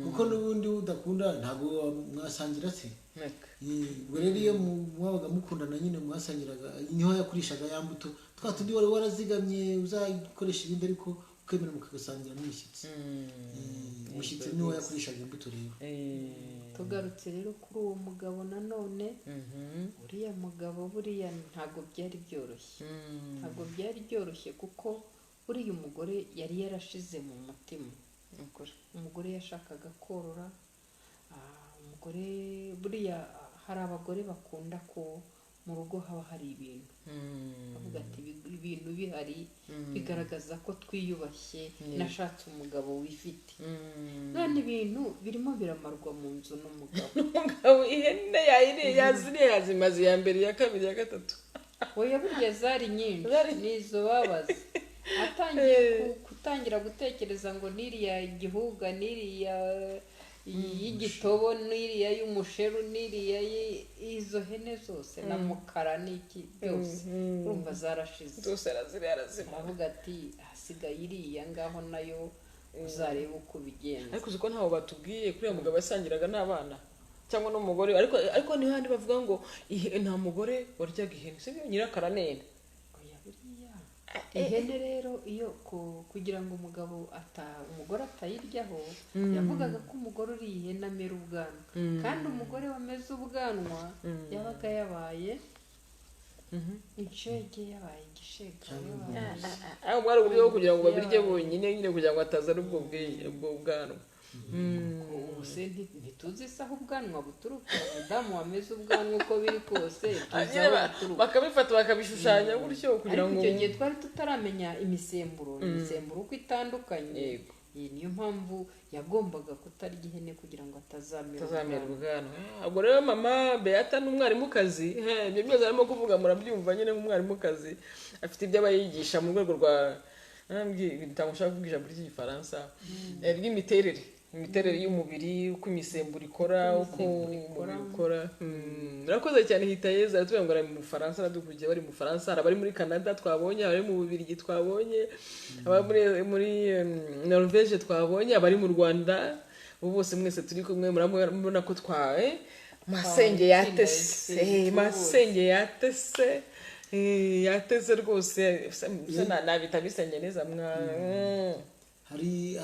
kuko n'ubundi udakunda ntabwo mwasangira se. ubwo rero iyo mwabaga mukundana nyine mwasangiraga, niho yakurishaga ya mbuto twa tundi wari warazigamye uzakoresha ibindi ariko ukemera mukagasangira n'umushyitsi. umushyitsi niwe yakurishaga imbuto rero. tugarutse rero kuri uwo mugabo nanone, uriya mugabo buriya ntabwo byari byoroshye kuko uriya umugore yari yarashize mu mutima. umugore yashakaga korora. umugore buriya hari abagore bakunda ko mu rugo haba hari ibintu, bavuga ati ibintu bihari bigaragaza ko twiyubashye, nashatse umugabo wifite. none ibintu birimo biramarwa mu nzu n'umugabo ihene yazimaze iya mbere iya kabiri iya gatatu. oya burya zari nyinshi nizo babaze. atangiye gutangira gutekereza ngo n'iriya igihuga n'iriya y'igitobo n'iriya y'umusheru n'iriya izo hene zose na mukara n'iki byose urumva zarashize zose arazima. avuga ati hasigaye iriya ngaho nayo uzarebe uko bigenza. ariko uzi ko ntaho batubwiye kuri uyu mugabo yasangiraga n'abana cyangwa n'umugore, ariko niho handi bavuga ngo nta mugore waryaga ihene, si byo nyirakaranene. ihene rero iyo kugira ngo umugore atayiryaho, yavugaga ko umugore uriye ihene amera ubwanwa, kandi umugore wameze ubwanwa yabaga yabaye inshege, yabaye igishega. bwari uburyo bwo kugira ngo babirye bonyine nyine kugira ngo atazana ubwo bwanwa. ubu se ntituzi se aho ubwanwa buturuka umudamu wameze ubwanwa uko biri kose tuzi aho buturuka bakabifata bakabishushanya gutyo kugira ariko ngo icyo gihe twari tutaramenya imisemburo uko itandukanye iyi niyo mpamvu yagombaga kutarya ihene kugira ngo atazamera ubwanwa. Ubwo rero mama Beata n'umwarimukazi ibyo byose arimo kuvuga murabyumva nyine nk'umwarimukazi afite ibyo aba yigisha mu rwego rwa ntabwo kuvugisha muri iki gifaransa imiterere y'umubiri uko imisemburo ikora uko umubiri ukora. Murakoze cyane Hitayeza aratubwira ngo ari mu Bufaransa aradukurikiye bari mu Bufaransa hari abari muri Canada twabonye abari mu Bubiligi twabonye abari muri Norvège twabonye abari mu Rwanda ubu bose mwese turi kumwe murabona ko masenge yatese rwose nabita bisenge neza hari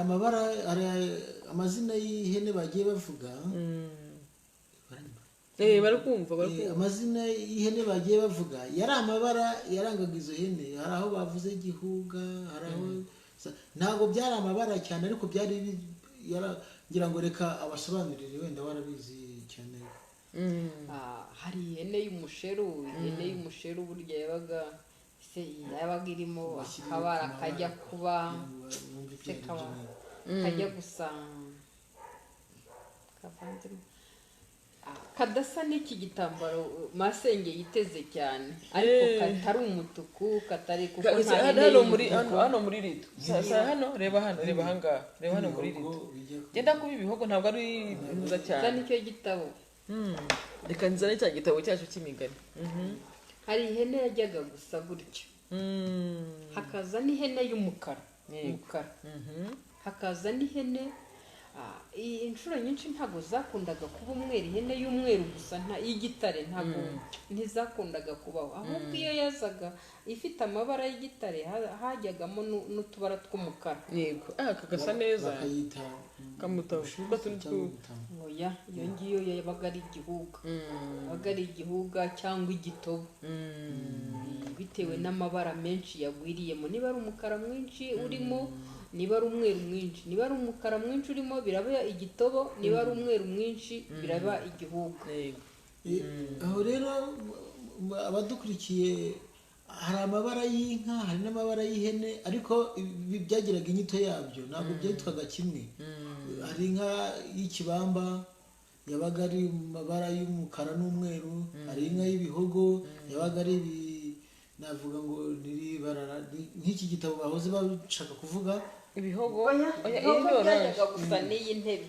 amabara hari amazina y'ihene bagiye bavuga barakumva amazina y'ihene bagiye bavuga yari amabara yarangaga izo hene hari aho bavuze gihuga hari aho ntabwo byari amabara cyane ariko byari ngira ngo reka abasobanurire wenda warabizi cyane. hari ihene y'umusheru burya yabaga irimo akabara kajya kuba kajya gusa kadasa n'iki gitambaro masenge yiteze cyane ariko katari umutuku katari kuko hano muri rido hano reba hano muri rido genda kuba ibihogo ntabwo ari nziza cyane nicyo gitabo reka nzane cya gitabo cyacu cy'imigani. hari ihene yajyaga gusa gutyo hakaza n'ihene y'umukara hakaza n'ihene inshuro nyinshi ntabwo zakundaga kuba umweru ihene y'umweru gusa y'igitare ntabwo ntizakundaga kubaho ahubwo iyo yazaga ifite amabara y'igitare hajyagamo n'utubara tw'umukara yego kagasa neza kamutaho oya iyo ngiyo yabaga ari igihuga cyangwa igitobo bitewe n'amabara menshi yagwiriyemo niba ari umukara mwinshi urimo niba ari umweru mwinshi niba ari umukara mwinshi urimo biraba igitobo niba ari umweru mwinshi biraba igihugu. aho rero abadukurikiye hari amabara y'inka hari n'amabara y'ihene ariko byagiraga inyito yabyo ntabwo byitwaga kimwe. hari inka y'ikibamba yabaga ari amabara y'umukara n'umweru hari inka y'ibihogo yabaga ari navuga ngo nk'iki gitabo bahoze bashaka kuvuva ibihogo byajyaga gusa n'iyi ntebe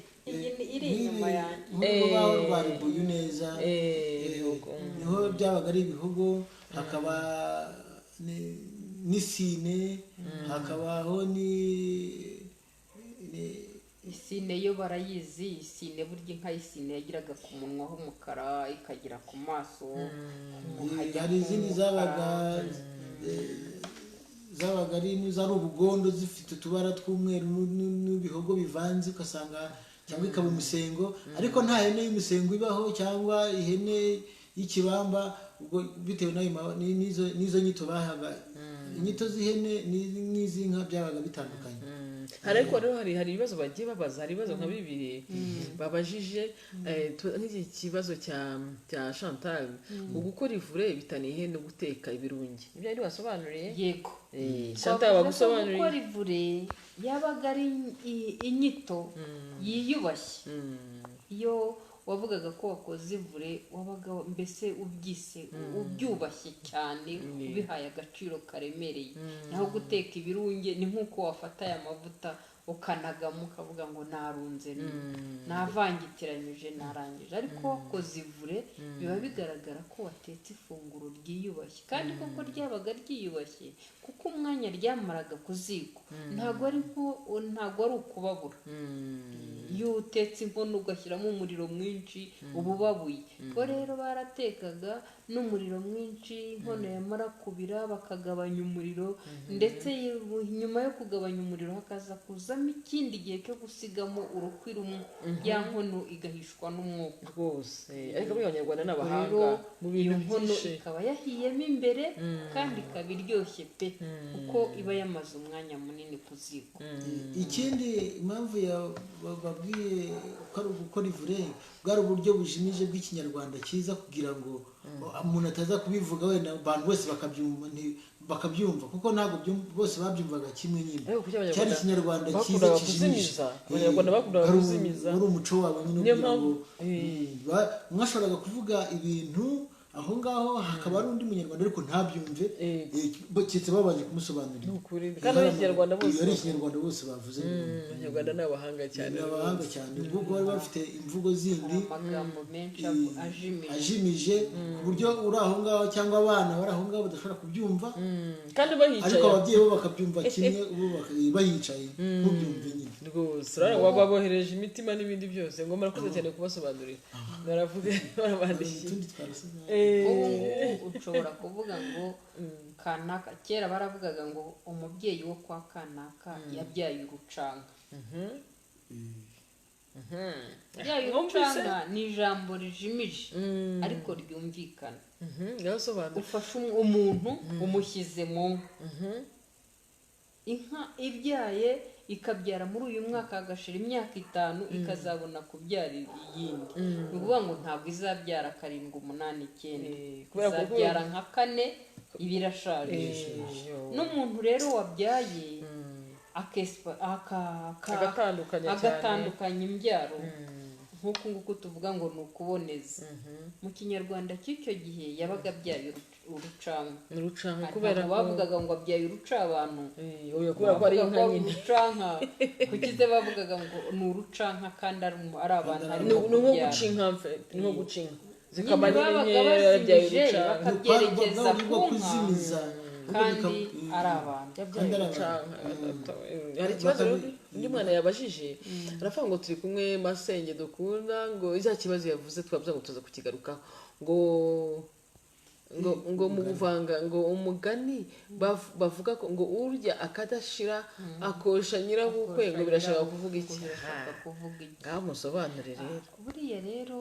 iri inyuma yanjye nk'urubaho rwa ribuyu neza niho byabaga ari ibihogo hakaba n'isine hakabaho isine yo barayizi isine burya inka y'isine yagiraga ku munwa h'umukara ikagira ku maso hari izindi zabaga ari ubugondo zifite utubara tw'umweru n'ibihogo bivanze ugasanga cyangwa ikaba umusengo ariko nta hene y'umusengo ibaho cyangwa ihene y'ikibamba ubwo bitewe n'izo nyito bahaga inyito z'ihene n'iz'inka byabaga bitandukanye. ariko rero hari ibibazo bagiye babaza hari ibibazo nka bibiri babajije nk'iki kibazo cya Chantal gukora ivure bitaniye no guteka ibirungi ibyo ari wasobanuriye yego Chantal bagusobanuriye gukora ivure yabaga ari inyito yiyubashye iyo wavugaga ko wakoze ivure wabaga mbese ubyubashye cyane ubihaye agaciro karemereye naho guteka ibirunge ni nk'uko wafata aya mavuta ukanagamo ukavuga ngo narunze navangitiranyije narangije ariko wakoze ivure biba bigaragara ko watetse ifunguro ryiyubashye kandi koko ryabaga ryiyubashye kuko umwanya ryamaraga ku ziko ntabwo ari ukubabura iyo utetse inkono ugashyiramo umuriro mwinshi uba ubabuye ubwo rero baratekaga n'umuriro mwinshi inkono yamara kubira bakagabanya umuriro ndetse nyuma yo kugabanya umuriro hakaza kuzamo ikindi gihe cyo gusigamo urukwi rumwe ya nkono igahishwa n'umwuka rwose ariko muri abanyarwanda ni abahanga rero mu iyo bintu nkono byinshi ikaba yahiyemo imbere kandi ikaba iryoshye pe kuko iba yamaze umwanya munini ku ziko. ikindi impamvu babwiye ko ari ugukora ivure bwari uburyo bujimije bw'ikinyarwanda cyiza kugira ngo umuntu ataza kubivuga wenda abantu bose bakabyumva kuko ntabwo bose babyumvaga kimwe nyine cyari ikinyarwanda cyiza kijimije abanyarwanda bakundaga kuzimiza wari umuco wabo nyine kugira ngo mwashoboraga kuvuga ibintu aho ngaho hakaba hari undi munyarwanda ariko ntabyumve keretse babanje kumusobanurira kandi ari ikinyarwanda bose bavuze abanyarwanda ni abahanga cyane ni abahanga cyane kuko bari bafite imvugo zindi amagambo menshi ajimije ku buryo uri aho ngaho cyangwa abana bari aho ngaho badashobora kubyumva kandi bahicaye ariko ababyeyi bo bakabyumva kimwe bahicaye ntubyumve nyine rwose urabona babohereje imitima n'ibindi byose ngo murakoze cyane kubasobanurira baravuze barabandikiye ubu ushobora kuvuga ngo kanaka kera baravugaga ngo umubyeyi wo kwa kanaka yabyaye urucanga. Yabyaye urucanga ni ijambo rijimije ariko ryumvikana. Ufashe umuntu umushyize mu nka, inka ibyaye ikabyara muri uyu mwaka hagashira imyaka 5 ikazabona kubyara iyindi. Ni ukuvuga ngo ntabwo izabyara 7, 8, 9 izabyara nka 4 ibirashaje. N'umuntu rero wabyaye agatandukanya imbyaro nk'uku nguku tuvuga ngo ni ukuboneza. Mu kinyarwanda cy'icyo gihe yabaga abyaye urucanga kubera bavugaga ngo abyaye urucabantu kubera ko ari inka nyine urucanka kukize bavugaga ngo ni urucanka kandi ari abantu ari nko guca inka nko guca inka zikamara inyenyeri yabyaye urucanga bakabyerekeza ku nka kandi ari abantu yabyaye urucanga. Hari ikibazo undi mwana yabajije aravuga ngo turi kumwe masenge dukunda ngo icya kibazo yavuze twavuze ngo tuza kukigarukaho ngo mu buvanga ngo umugani bavuga ko ngo urya akadashira akosha nyirabukwe ngo birashaka kuvuga iki? Ngaho musobanurire rero. Buriya rero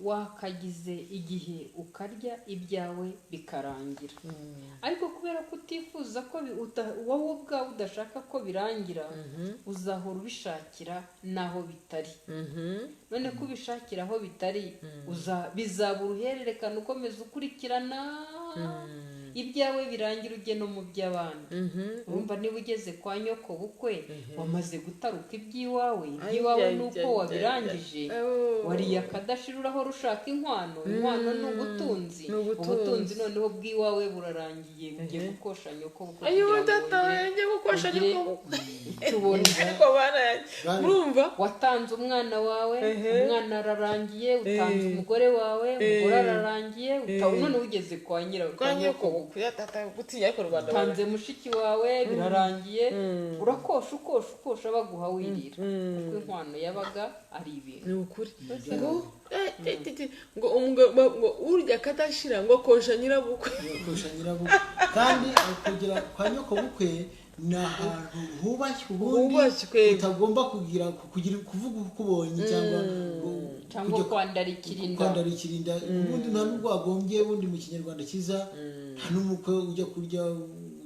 wakagize igihe ukarya ibyawe bikarangira ariko kubera ko utifuza ko wowe ubwawe udashaka ko birangira uzahora ubishakira n'aho bitari. None ko ubishakira aho bitari bizaba uruhererekane ukomeza ukurikirana ibyawe birangira ujye no mu by'abandi. Urumva niba ugeze kwa nyoko bukwe wamaze gutaruka iby'iwawe nuko wabirangije wariye akadashira urahora ushaka inkwano ni ubutunzi noneho bw'iwawe burarangiye ugiye gukosha nyoko bukwe urumva watanze umwana wawe umwana ararangiye utanze umugore wawe umugore ararangiye none ugeze kwa nyoko utanze mushiki wawe birarangiye urakosha baguha wirira kuko inkwano yabaga ari ibintu. Ni ukuri ngo urya akadashira ngo kosha nyirabukwe kandi kugera kwa nyoko bukwe ni ahantu hubashywe ubundi utagomba kuvuga uko ubonye cyangwa kwandarikira ubundi nta n'ubwo wagombye bundi mu kinyarwanda cyiza nta n'umukwe ujya kurya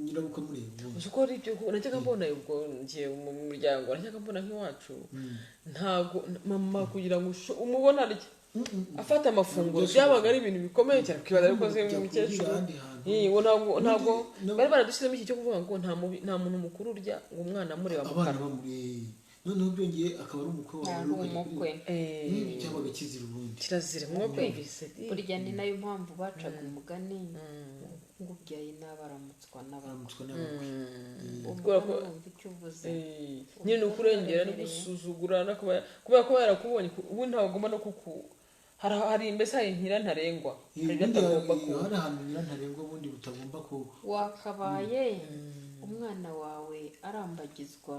nyirabukwe mureba uko ari byo najyaga mbona ubwo ngiye mu muryango najyaga mbona nk'iwacu ntago mama kugira ngo umubone arya afata amafunguro byabaga ari ibintu bikomeye cyane kwibaza ariko ze umukecuru ntabwo bari baradushyiramo iki cyo kuvuga ngo nta muntu mukuru urya ngo umwana amureba mu kanwa noneho byongeye akaba ari umukwe cyabaga kizira ubundi kirazira mwumvise burya ni nayo mpamvu bacaga umugani ngo ubyaye n'abaramutswa n'abakwe ubwo urumva icyo uvuze nyine ukurengera no gusuzugura kubera ko yarakubonye ubu ntagomba no hari mbese hari nkira ntarengwa hari ahantu nkira ntarengwa ubundi butagomba wakabaye umwana wawe arambagizwa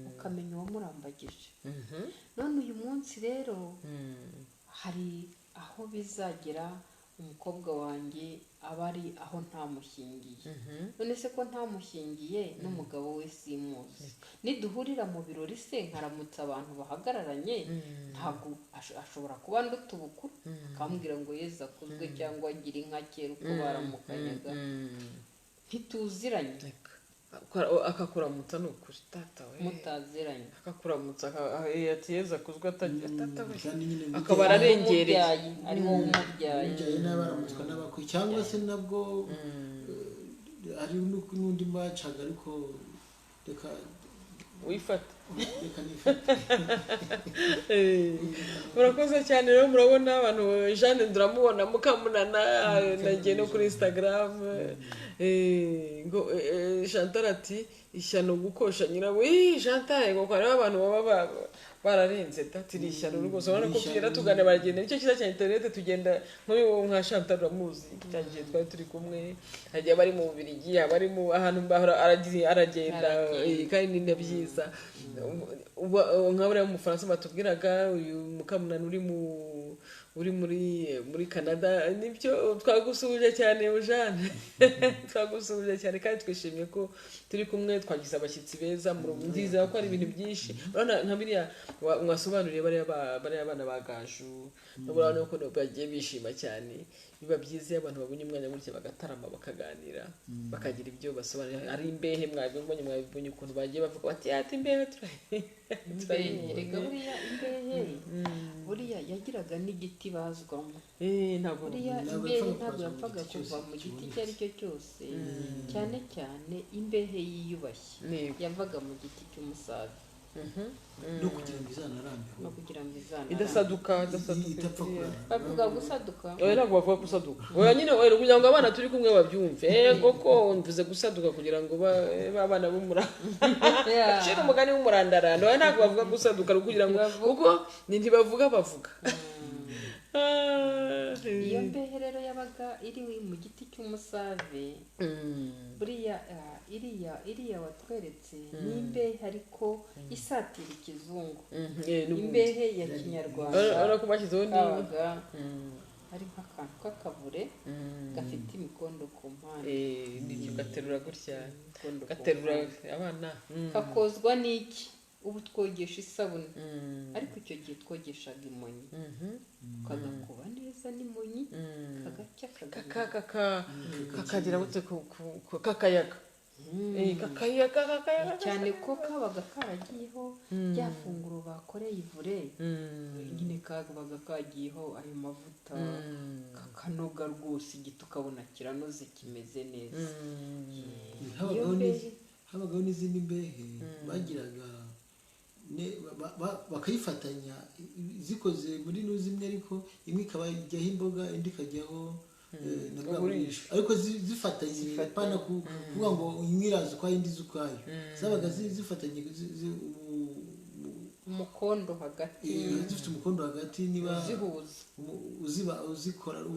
ukamenya uwamurambagije. None uyu munsi rero hari aho bizagera umukobwa wanjye aba ari aho ntamushyingiye. none se ko ntamushyingiye n'umugabo we simuzi, niduhurira mu birori se nkaramutsa abantu bahagararanye, ntabwo ashobora kuba nduta ubukuru akambwira ngo Yezu akuzwe cyangwa agira inka kera uko baramukanyaga, ntituziranye. akakuramutsa ni ukuri tata we mutaziranye akakuramutsa ati Yezu akuzwe atagira tata we kandi nyine akaba ararengereye ariho umubyaye bijyanye n'abaramutswa n'abakwe cyangwa se nabwo hari n'undi mbacaga ariko reka wifata nifate. murakoze cyane rero murabona abantu Jeanne turamubona mukamunana nagiye no kuri Instagram ngo Chantal ati ishyano gukosha nyirawe Chantal ngo kwa abantu baba bararenze tatiri ishyano rwose urabona ko tugenda tugana baragenda nicyo cyiza cya internet tugenda nk'uyu nka Chantal uramuzi cyagiye twari turi kumwe hagiye bari mu Bubiligi abari mu ahantu aragenda kandi ni byiza nk'abari mu Faransa batubwiraga uyu mukamunana uri muri Canada nibyo twagusubije cyane Jeanne twagusubije cyane kandi twishimiye ko turi kumwe twagize abashyitsi beza nziza ko ari ibintu byinshi urabona nka biriya mwasobanuriye bariya abana ba Gaju n'urabona ko bagiye bishima cyane biba byiza abantu babonye umwanya gutya bagatarama bakaganira bakagira ibyo basobanurira ari imbehe mwabibonye ukuntu bagiye bavuga bati ati imbehe rega buriya imbehe buriya yagiraga n'igiti bazwamo buriya imbehe ntabwo yapfaga kuva mu giti icyo ari cyo cyose cyane cyane imbehe yiyubashye yavaga mu giti cy'umusave no kugira ngo izanarambe idasaduka itapfa kurara bavuga gusaduka ntabwo bavuga gusaduka oya nyine kugira ngo abana turi kumwe babyumve koko mvuze gusaduka kugira ngo abana shira umugani w'umurandaranda oya ntabwo bavuga gusaduka kugira ngo kuko ntibavuga bavuga iyo mbehe rero yabaga iri mu giti cy'umusave buriya iriya watweretse ni imbehe ariko isatira ikizungu imbehe ya kinyarwanda kabaga ari nk'akantu k'akavure gafite imikondo ku mpande gaterura gutya gaterura abana kakozwa n'iki ubu twogesha isabune ariko icyo gihe twogeshaga imonyi kagakuba neza n'imonyi kagacya kakagira gute kakayaga cyane ko kabaga karagiyeho rya funguro bakoreye ivure nyine kabaga kagiyeho ayo mavuta kakanoga rwose igiti ukabona kiranoze kimeze neza. habagaho n'izindi mbehe bagiraga bakayifatanya zikoze muri zimwe ariko imwe ikaba ijyaho imboga indi ikajyaho na bwaburisho ariko zifatanye pana kuvuga ngo imwe iraza ukwayo indi iza ukwayo zabaga zifatanye umukondo hagati zifite umukondo hagati niba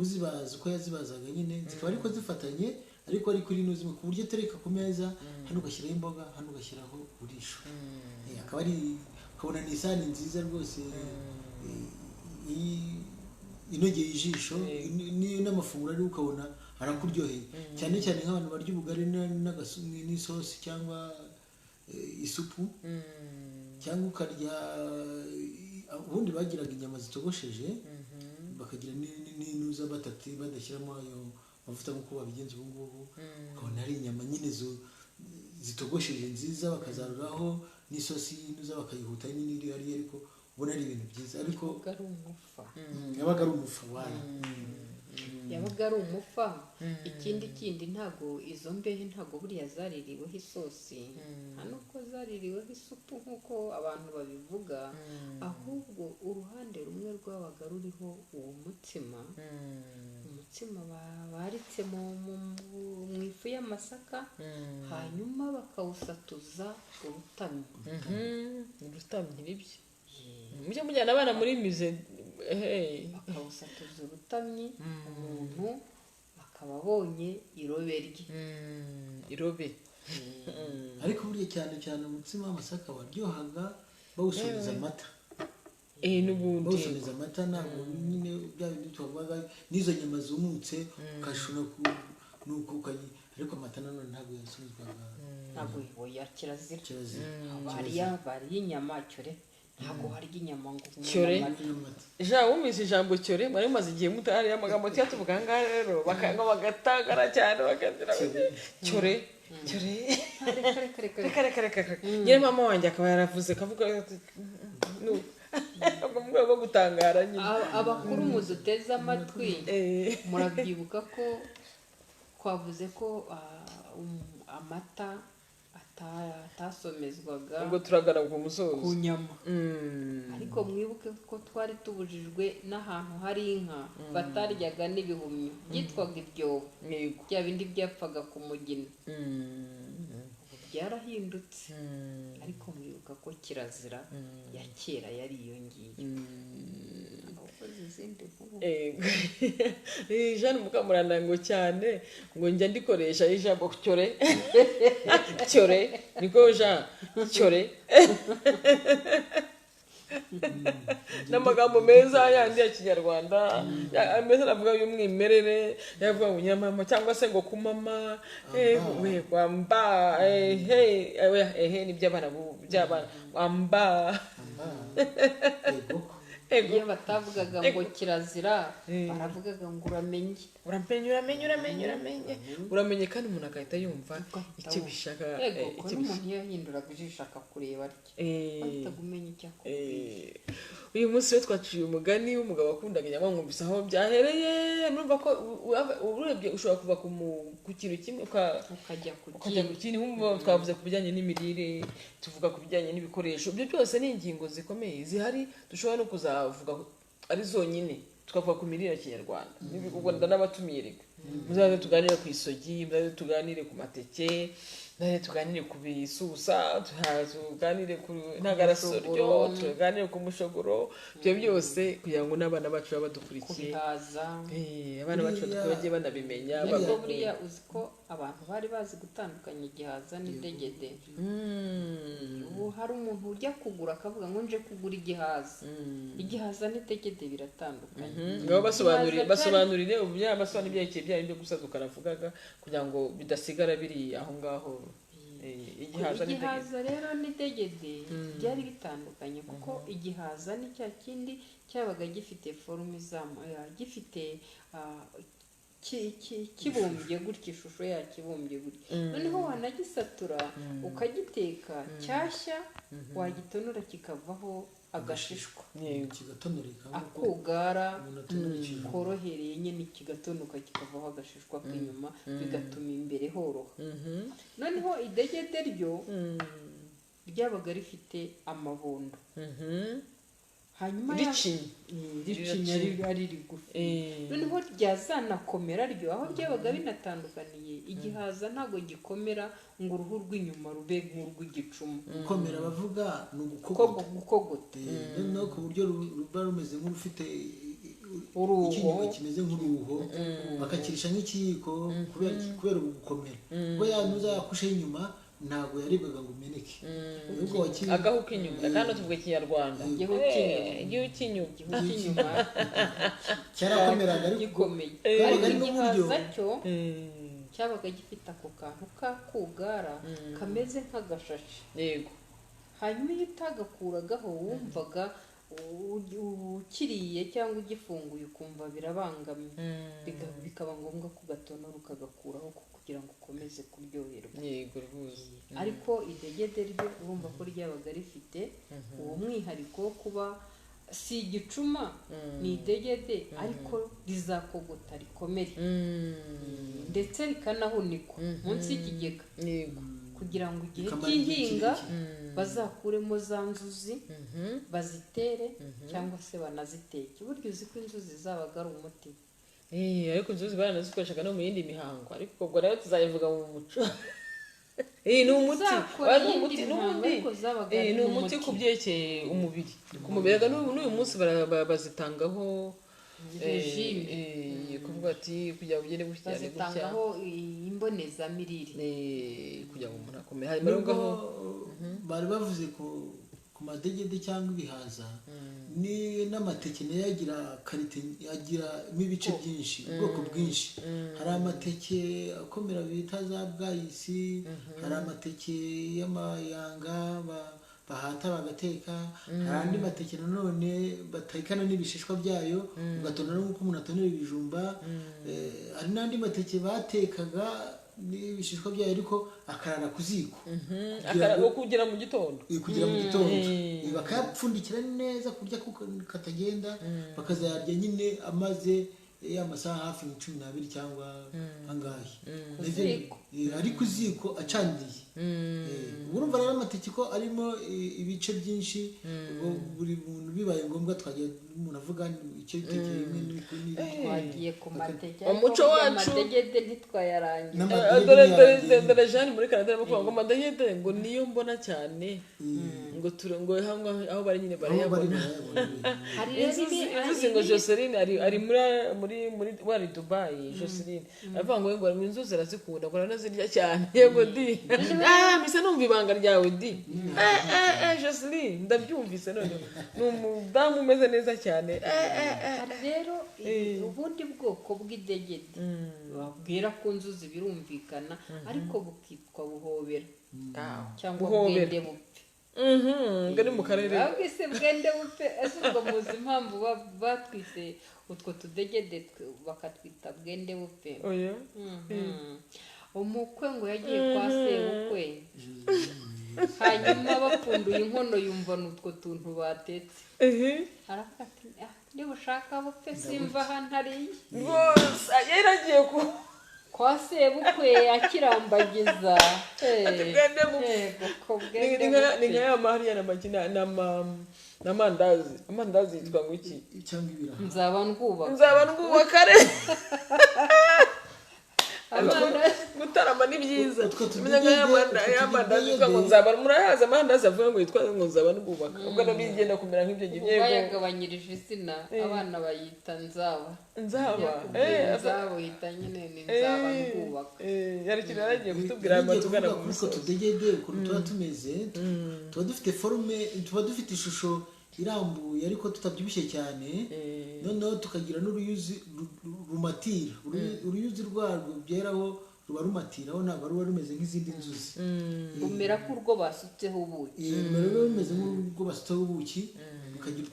uzibaza uko yazibazaga nyine zikaba ariko zifatanye ariko ari kuri zimwe ku buryo utereka ku meza hano ugashyiraho imboga hano ugashyiraho burisho akaba ari ukabona ni isahani nziza rwose inogeye ijisho n'amafunguro ari ukabona arakuryoheye cyane cyane nk'abantu barya ubugari n'isosi cyangwa isupu cyangwa ukarya ubundi bagiraga inyama zitogosheje bakagira n'inuza batati badashyiramo ayo mavuta nk'uko babigenza ubu ngubu ukabona ari inyama nyine zitogosheje nziza bakazaruraho n'isosi y'inuza bakayihuta nyine iri hariya ariko ubona ari ibintu byiza ariko yabaga ari umufa yabaga ari umufa. ikindi ntabwo izo mbehe ntabwo buriya zaririweho isosi nta nubwo zaririweho isupu nk'uko abantu babivuga ahubwo uruhande rumwe rwabaga ruriho uwo mutsima baritse mu ifu y'amasaka hanyuma bakawusatuza urutamyi nibyo mujye mujyana abana muri mize bakawusatuza urutamyi umuntu akaba abonye irobe rye irobe ariko buriya cyane umutsima w'amasaka waryohaga bawusubiza amata n'ubundi bawusomeza amata ntabwo nyine bya bindi twavugaga n'izo nyama zumutse ukashobora nuko ariko amata nanone ntabwo yasomezwaga ntabwo oya kirazira kirazira bariya inyama cyore ntabwo harya inyama ngo cyore jean wumvise ijambo cyore mwari mumaze igihe mutari amagambo tuvuga aha ngaha rero bakanga bagatangara cyane bakagira cyore cyore reka nyine mama wanjye akaba yaravuze akavuga mu rwego rwo gutangara nyine abakuru muduteze amatwi murabyibuka ko twavuze ko amata atasomezwaga ubwo turagana ku musozi ku nyama ariko mwibuke ko twari tubujijwe n'ahantu hari inka bataryaga n'ibihumyo byitwaga ibyobo bya bindi byapfaga ku mugina byarahindutse ariko mwibuka ko kirazira ya kera yari iyo ngiyo Jeanne Mukamurandango cyane ngo njya ndikoresha ijambo cyore cyore niko Jean cyore n'amagambo meza yandi ya kinyarwanda ameze navuga y'umwimerere yavuga ngo nyamama cyangwa se ngo kumama we kwamba nibyo abana by'abana kwamba iyo batavugaga ngo kirazira baravugaga ngo uramenye kandi umuntu agahita yumva icyo bishaka icyo umuntu yahinduraga ijisho akakureba ahita umenya icyo akubwiye uyu munsi we twaciye umugani w'umugabo wakundaga inyama mwumvise aho byahereye numva ko urebye ushobora kuva ku kintu kimwe ukajya ku kindi twavuze ku bijyanye n'imirire tuvuga ku bijyanye n'ibikoresho ibyo byose ni ingingo zikomeye zihari dushobora no kuzavuga ari zonyine tukavuga ku mirire ya kinyarwanda n'ibigurwa n'abatumiye reka muzaze tuganire ku isogi muzaze tuganire ku mateke tuganire ku bisusa tuganire ku ntagarasoryo tuganire ku mushogoro ibyo byose kugira ngo n'abana bacu baba badukurikiye abana bacu bagiye banabimenya ariko buriya uzi ko abantu bari bazi gutandukanya igihaza n'idegede ubu hari umuntu ujya kugura akavuga ngo nje kugura igihaza n'idegede biratandukanye ngabo basobanurire ubunyamasobanuro ibyerekeye byayo byo gusa tukanavugaga kugira ngo bidasigara biri aho ngaho igihaza rero n'idegede byari bitandukanye kuko igihaza ni cya kindi cyabaga gifite forume gifite kibumbye gutya ishusho yakibumbye gutya noneho wanagisatura ukagiteka cyashya wagitonora kikavaho agashishwa akugara korohereye nyine kigatonuka kikavaho agashishwa k'inyuma bigatuma imbere horoha noneho idegede ryo ryabaga rifite amabondo hanyuma ricinya ari rigufi noneho ryazanakomera ryo aho byabaga binatandukaniye igihaza ntabwo gikomera ngo uruhu rw'inyuma rube nk'urw'igicuma gukomera bavuga ni gukogota no ku buryo ruba rumeze nk'urufite uruho kimeze nk'uruho bakakirisha nk'ikiyiko kubera gukomera ubwo yanuza yakusheho inyuma ntabwo yaribwaga ngo umeneke agahu k'inyuma kandi tuvuga ikinyarwanda igihu cy'inyuma cyarakomeraga ariko gikomeye ariko igihaza cyo cyabaga gifite ako kantu k'akugara kameze nk'agashashi yego hanyuma iyo utagakuragaho wumvaga ukiriye cyangwa ugifunguye ukumva birabangamye bikaba ngombwa ko ugatonora ukagakuraho kugira ngo ukomeze kuryoherwa yego rwose ariko idegede ryo urumva ko ryabaga rifite uwo mwihariko wo kuba si igicuma ni idegede ariko rizakogota rikomere ndetse rikanahunikwa munsi y'ikigega kugira ngo igihe cy'ihinga bazakuremo za nzuzi bazitere cyangwa se banaziteke burya uzi ko inzuzi zabaga ari umuti ariko inzuzi baranazikoreshaga no mu yindi mihango ariko ubwo rero tuzayivuga mu muco ni umuti ku byerekeye umubiri ku mubiri n'uyu munsi bazitangaho kuvuga ati kugira ngo ugende gutya bazitangaho imbonezamirire kugira ngo umuntu akomere nubwo bari bavuze ku ku madegede cyangwa ibihaza ni n'amateke nayo agira karite, agiramo ibice byinshi, ubwoko bwinshi. Hari amateke akomera bita za bwayisi, hari amateke y'amayanga bahata bagateka, hari andi mateke nanone batekana n'ibishishwa byayo ugatonora nk'uko umuntu atonera ibijumba, hari n'andi mateke batekaga n'ibishishwa byayo ariko akarara ku ziko kugira mu gitondo, bakayapfundikira neza kurya kuko katagenda, bakazayarya nyine amaze amasaha hafi 12 cyangwa angahe, ari ku ziko acaniye. Urumva rero amateke ko arimo ibice byinshi, buri muntu bibaye ngombwa twajya umuntu avuga icyo gitekeye rimwe twagiye ku mateke, umuco wacu amadegede ntitwayarangiza. dore Jeanne muri Canada arimo kuvuga ngo amadegede ngo niyo mbona cyane, ngo aho bari nyine barayabona. Hari rero inzuzi ngo Joseline ari muri wari Dubai. Joseline avuga ngo inzuzi arazikunda, ngo aranazirya cyane. Yego di mise numva ibanga ryawe di Joseline ndabyumvise none ni umudamu umeze neza cyane. Hari rero ubundi bwoko bw'idegede babwira ku nzuzi birumvikana, ariko bukitwa buhobera cyangwa bwende bupfe. Ngari mu karere babwise bwende bupfe. Ese ubwo muzi impamvu batwise utwo tudegede bakatwita bwende bupfe? oya umukwe ngo yagiye kwa sebukwe, hanyuma bapfunduye inkono yumva n'utwo tuntu batetse, aravuga ati niba ushaka bupfe simva aha ntariye. rwose yaragiye kwa sebukwe akirambagiza bwende bupfe. Ni nka ya mahariya n'amandazi yitwa ngo iki cyangwa ibiraha, nzaba ndwubaka gutarama ni byiza. Amandazi yitwa ngo nzaba, murahaza amandazi avuga ngo yitwa ngo nzaba ndwubaka, ubwo no bigenda kumera nk'ibyo ngibyo. bayagabanyirije izina, abana bayita nzaba yita nyine ni nzaba ndwubaka. Yari kintu yaragiye kutubwira amatugana ku musozi. Tudegede ukuntu tuba tumeze, tuba dufite forume, tuba dufite ishusho irambuye ariko tutabyibushye cyane, noneho tukagira n'uruyuzi rumatira, uruyuzi rwarwo byeraho ruba rumatiraho, ntabwo ruba rumeze nk'izindi nzuzi. Rumera nk'urwo basutseho ubuki, rumera rumeze nk'urwo basutseho ubuki,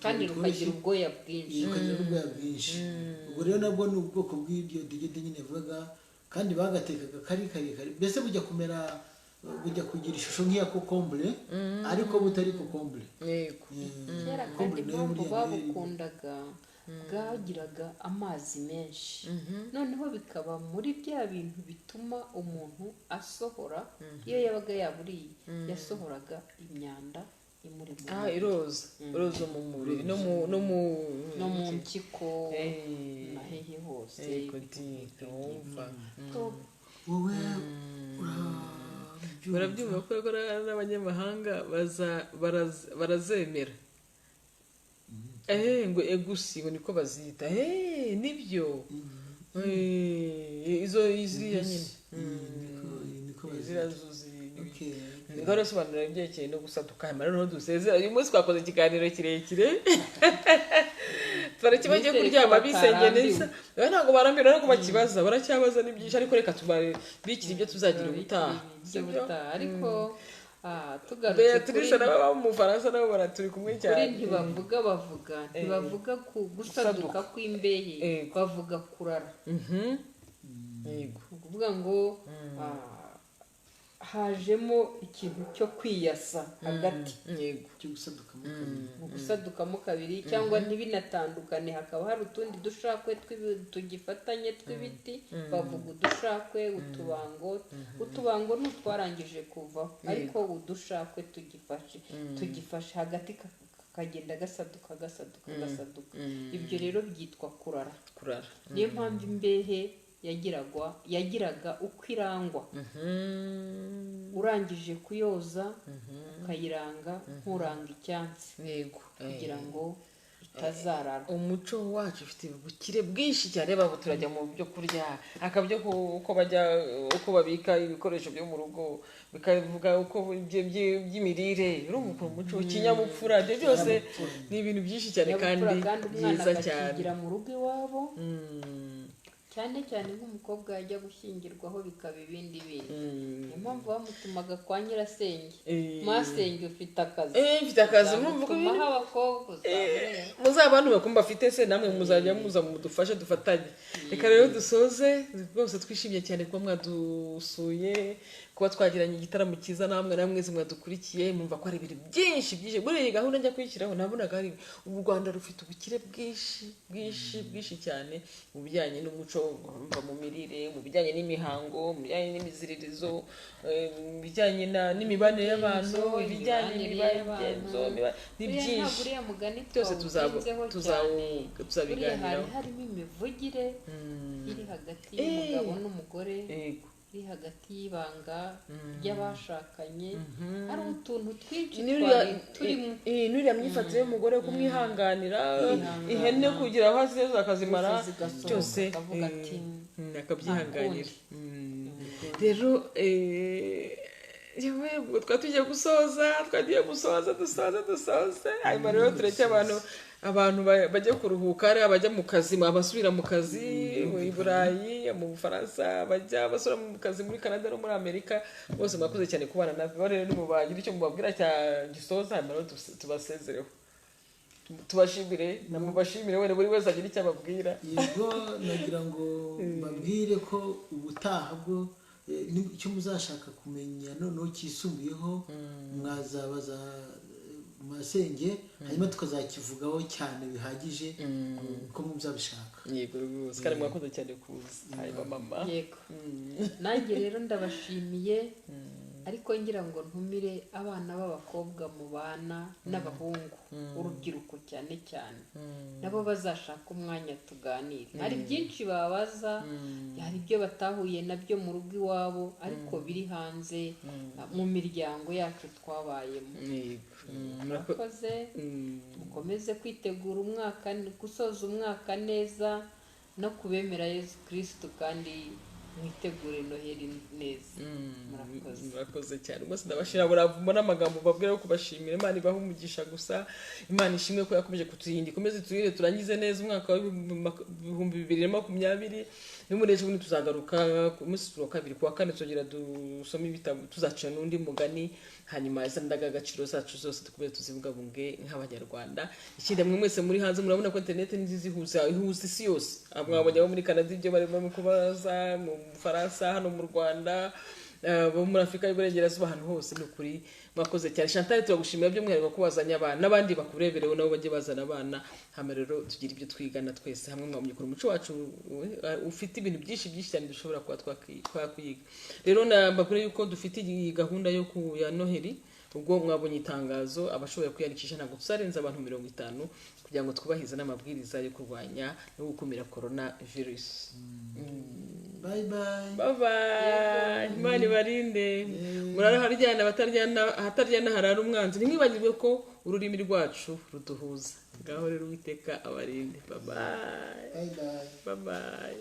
kandi rukagira ubwoya bwinshi. Ubwo rero nabwo ni ubwoko bw'iryo degede nyine yavugaga, kandi bagatekaga kari karekare, mbese bujya kumera, bujya kugira ishusho nk'iya kokombure ariko butari kokombure. Kera kandi impamvu babukundaga bwagiraga amazi menshi, noneho bikaba muri bya bintu bituma umuntu asohora, iyo yabaga yaburiye yasohoraga imyanda imuri mu mubiri, iroza mu mubiri no mu mpyiko na hehe hose. Wowe barabyumva ko n'abanyamahanga barazemera. Ngo egusi ngo niko bazita. Nibyo izo iziriya nyine zirazuzi. Ngaro sobanura ibyerekeye no gusaduka, noneho dusezera. Uyu munsi twakoze ikiganiro kirekire, twari kibagiye kuryama bisenge neza. Ntabwo barambira no kubakibaza, baracyabaza ni byinshi, ariko reka tubikira ibyo tuzagira ubutaha. Ariko Beatrice n'aba mu Faransa nabo baraturi kumwe cyane. ntibavuga ku gusaduka kw'imbehe, bavuga kurara. Yego, ukuvuga ngo hajemo ikintu cyo kwiyasa hagati, cyo gusadukamo kabiri cyangwa ntibinatandukane, hakaba hari utundi dushakwe tugifatanye tw'ibiti, bavuga udushakwe, utubango n'utwarangije kuvaho, ariko udushakwe tugifashe hagati kagenda gasaduka. Ibyo rero byitwa kurara. Niyo mpamvu imbehe yagiraga uko irangwa, urangije kuyoza ukayiranga nk'uranga icyansi, kugira ngo tutazarara. umuco wacu ufite ubukire bwinshi cyane, babo turajya mu byo kurya akabyo uko babika ibikoresho byo mu rugo, bikavuga uko by'imirire, urumva umuco, ikinyabupfura, ibyo byose ni ibintu byinshi cyane kandi byiza cyane. akakigira mu rugo iwabo, cyane cyane nk'umukobwa yajya gushyingirwaho bikaba ibindi bintu. Niyo mpamvu bamutumaga kwa nyirasenge, masenge ufite akazi, mfite akazi, tumaho abakobwa muzabantu bakumva afite se, namwe muzajya muza mudufashe dufatanye. Reka rero dusoze rwose twishimye cyane kuba mwadusuye, kuba twagiranye igitaramo cyiza, namwe mwese mwadukurikiye, mwumva ko ari ibintu byinshi muri iyi gahunda njya kuyishyiraho. Nabonaga ari u Rwanda rufite ubukire bwinshi cyane mu bijyanye n'umuco, mu mirire, mu bijyanye n'imihango, mu bijyanye n'imiziririzo, mu bijyanye n'imibanire y'abantu, ibijyanye n'imigenzo, ni byinshi byose tuzabiganiraho. harimo imivugire iri hagati y'umugabo n'umugore, iri hagati y'ibanga ry'abashakanye, hari utuntu twinshi turimo. N'uriya myifatire y'umugore wo kumwihanganira, ihene kugira aho azeza akazimara byose akabyihanganira. Rero twagiye gusoza hanyuma rero tureke abantu bajya kuruhuka, ari abajya mu kazi, abasubira mu kazi i Burayi, mu Bufaransa, basubira mu kazi muri Canada no muri Amerika, bose mwakoze cyane kubana natwe. Rero nimubagira icyo mubabwira cya gisoza, hanyuma rero tubasezereho, tubashimire, namubashimire, wenda buri wese agira icyo ababwira. Yego, nagira ngo mbabwire ko ubutaha bwo icyo muzashaka kumenya noneho kisumbuyeho mwazabaza masenge, hanyuma tukazakivugaho cyane bihagije uko muzabishaka. Yego rwose, kandi mwakoze cyane kuza. Hanyuma mama, yego, nanjye rero ndabashimiye, ariko ngira ngo ntumire abana b'abakobwa mubana n'abahungu, urubyiruko cyane nabo bazashaka umwanya tuganire. Hari byinshi babaza, hari ibyo batahuye nabyo mu rugo iwabo, ariko biri hanze mu miryango yacu twabayemo. Murakoze, mukomeze kwitegura gusoza umwaka neza, no kubemera Yesu Kristo, kandi mwitegure Noheli neza. Murakoze cyane rwose, ndabashimira buravumo n'amagambo babwira yo kubashimira. Imana ibahe umugisha gusa, Imana ishimwe ko yakomeje kuturinda, ikomeze turire turangize neza umwaka wa 2020. N'umureje ubundi tuzagaruka ku munsi wa kabiri, kuwa kane tuzongera dusome ibitabo, tuzaca n'undi mugani, hanyuma izo ndangagaciro zacu zose dukomeze tuzibungabunge nk'Abanyarwanda. Ikindi mwe mwese muri hanze, murabona ko internet nziza ihuza isi yose. Mwabonye abo muri Canada ibyo barimo kubaza, mu Bufaransa, hano mu Rwanda, bo muri Afurika y'Iburengerazuba, ahantu hose. Ni ukuri mwakoze cyane. Chantal, turagushimira by'umwihariko ko wazanye abana, n'abandi bakureberewe nabo bajye bazana abana. Hama rero tugira ibyo twigana twese hamwe, mwamye kuri umuco wacu ufite ibintu byinshi cyane dushobora kuba twakwiga. Rero mbabwira yuko dufite iyi gahunda yo ya Noheli. Ubwo mwabonye itangazo, abashoboye kwiyandikisha ntabwo tuzarenza abantu 50 kugira ngo twubahize n'amabwiriza yo kurwanya no gukumira corona virus. Bye bye. Imana ibarinde. Murara haryana ahataryana harara umwanzi. Ntimwibagirwe ko ururimi rwacu ruduhuza. Ngaho rero Uwiteka abarinde. Bye bye.